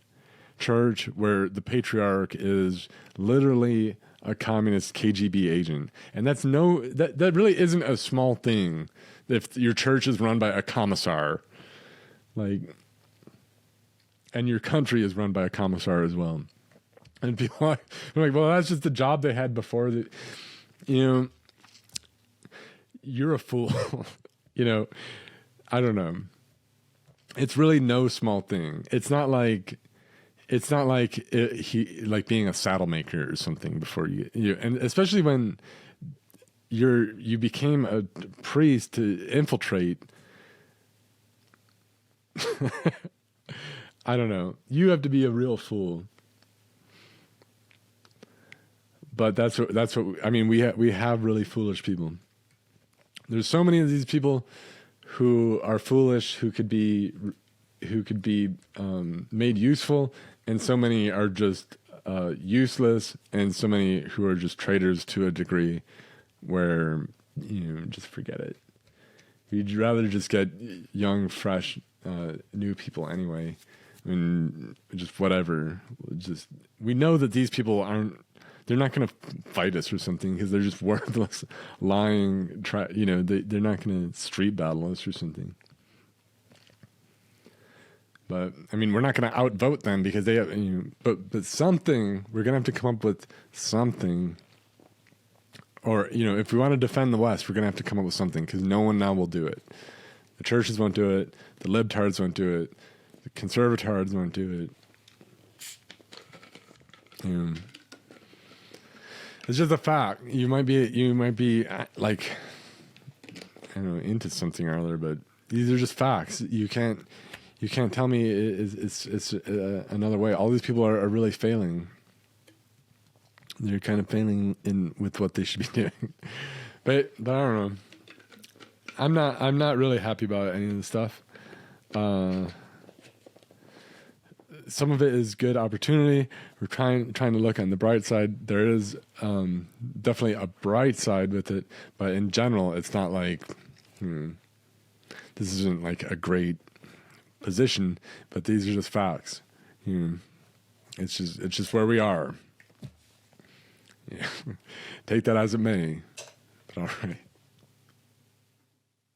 church, where the patriarch is literally a communist KGB agent. And that really isn't a small thing if your church is run by a commissar, and your country is run by a commissar as well. And people are like, well, that's just the job they had before. You're a fool. I don't know. It's really no small thing. It's not like being a saddle maker or something before you, and especially when you became a priest to infiltrate. I don't know. You have to be a real fool. But that's what I mean. We have really foolish people. There's so many of these people who are foolish, who could be made useful, and so many are just useless, and so many who are just traitors to a degree where just forget it. We'd rather just get young, fresh, new people anyway. I mean, just whatever. We know that these people aren't. They're not going to fight us or something, because they're just worthless, lying. They're not going to street battle us or something. But I mean, we're not going to outvote them, because they have. But something, we're going to have to come up with something. Or if we want to defend the West, we're going to have to come up with something, because no one now will do it. The churches won't do it. The libtards won't do it. The conservatards won't do it. It's just a fact. You might be like, I don't know, into something or other, but these are just facts. You can't tell me it's another way. All these people are really failing. They're kind of failing with what they should be doing. But I don't know. I'm not really happy about any of this stuff. Some of it is good opportunity. We're trying to look on the bright side. There is definitely a bright side with it, but in general, it's not like this isn't like a great position. But these are just facts. It's just where we are. Yeah. Take that as it may. But all right.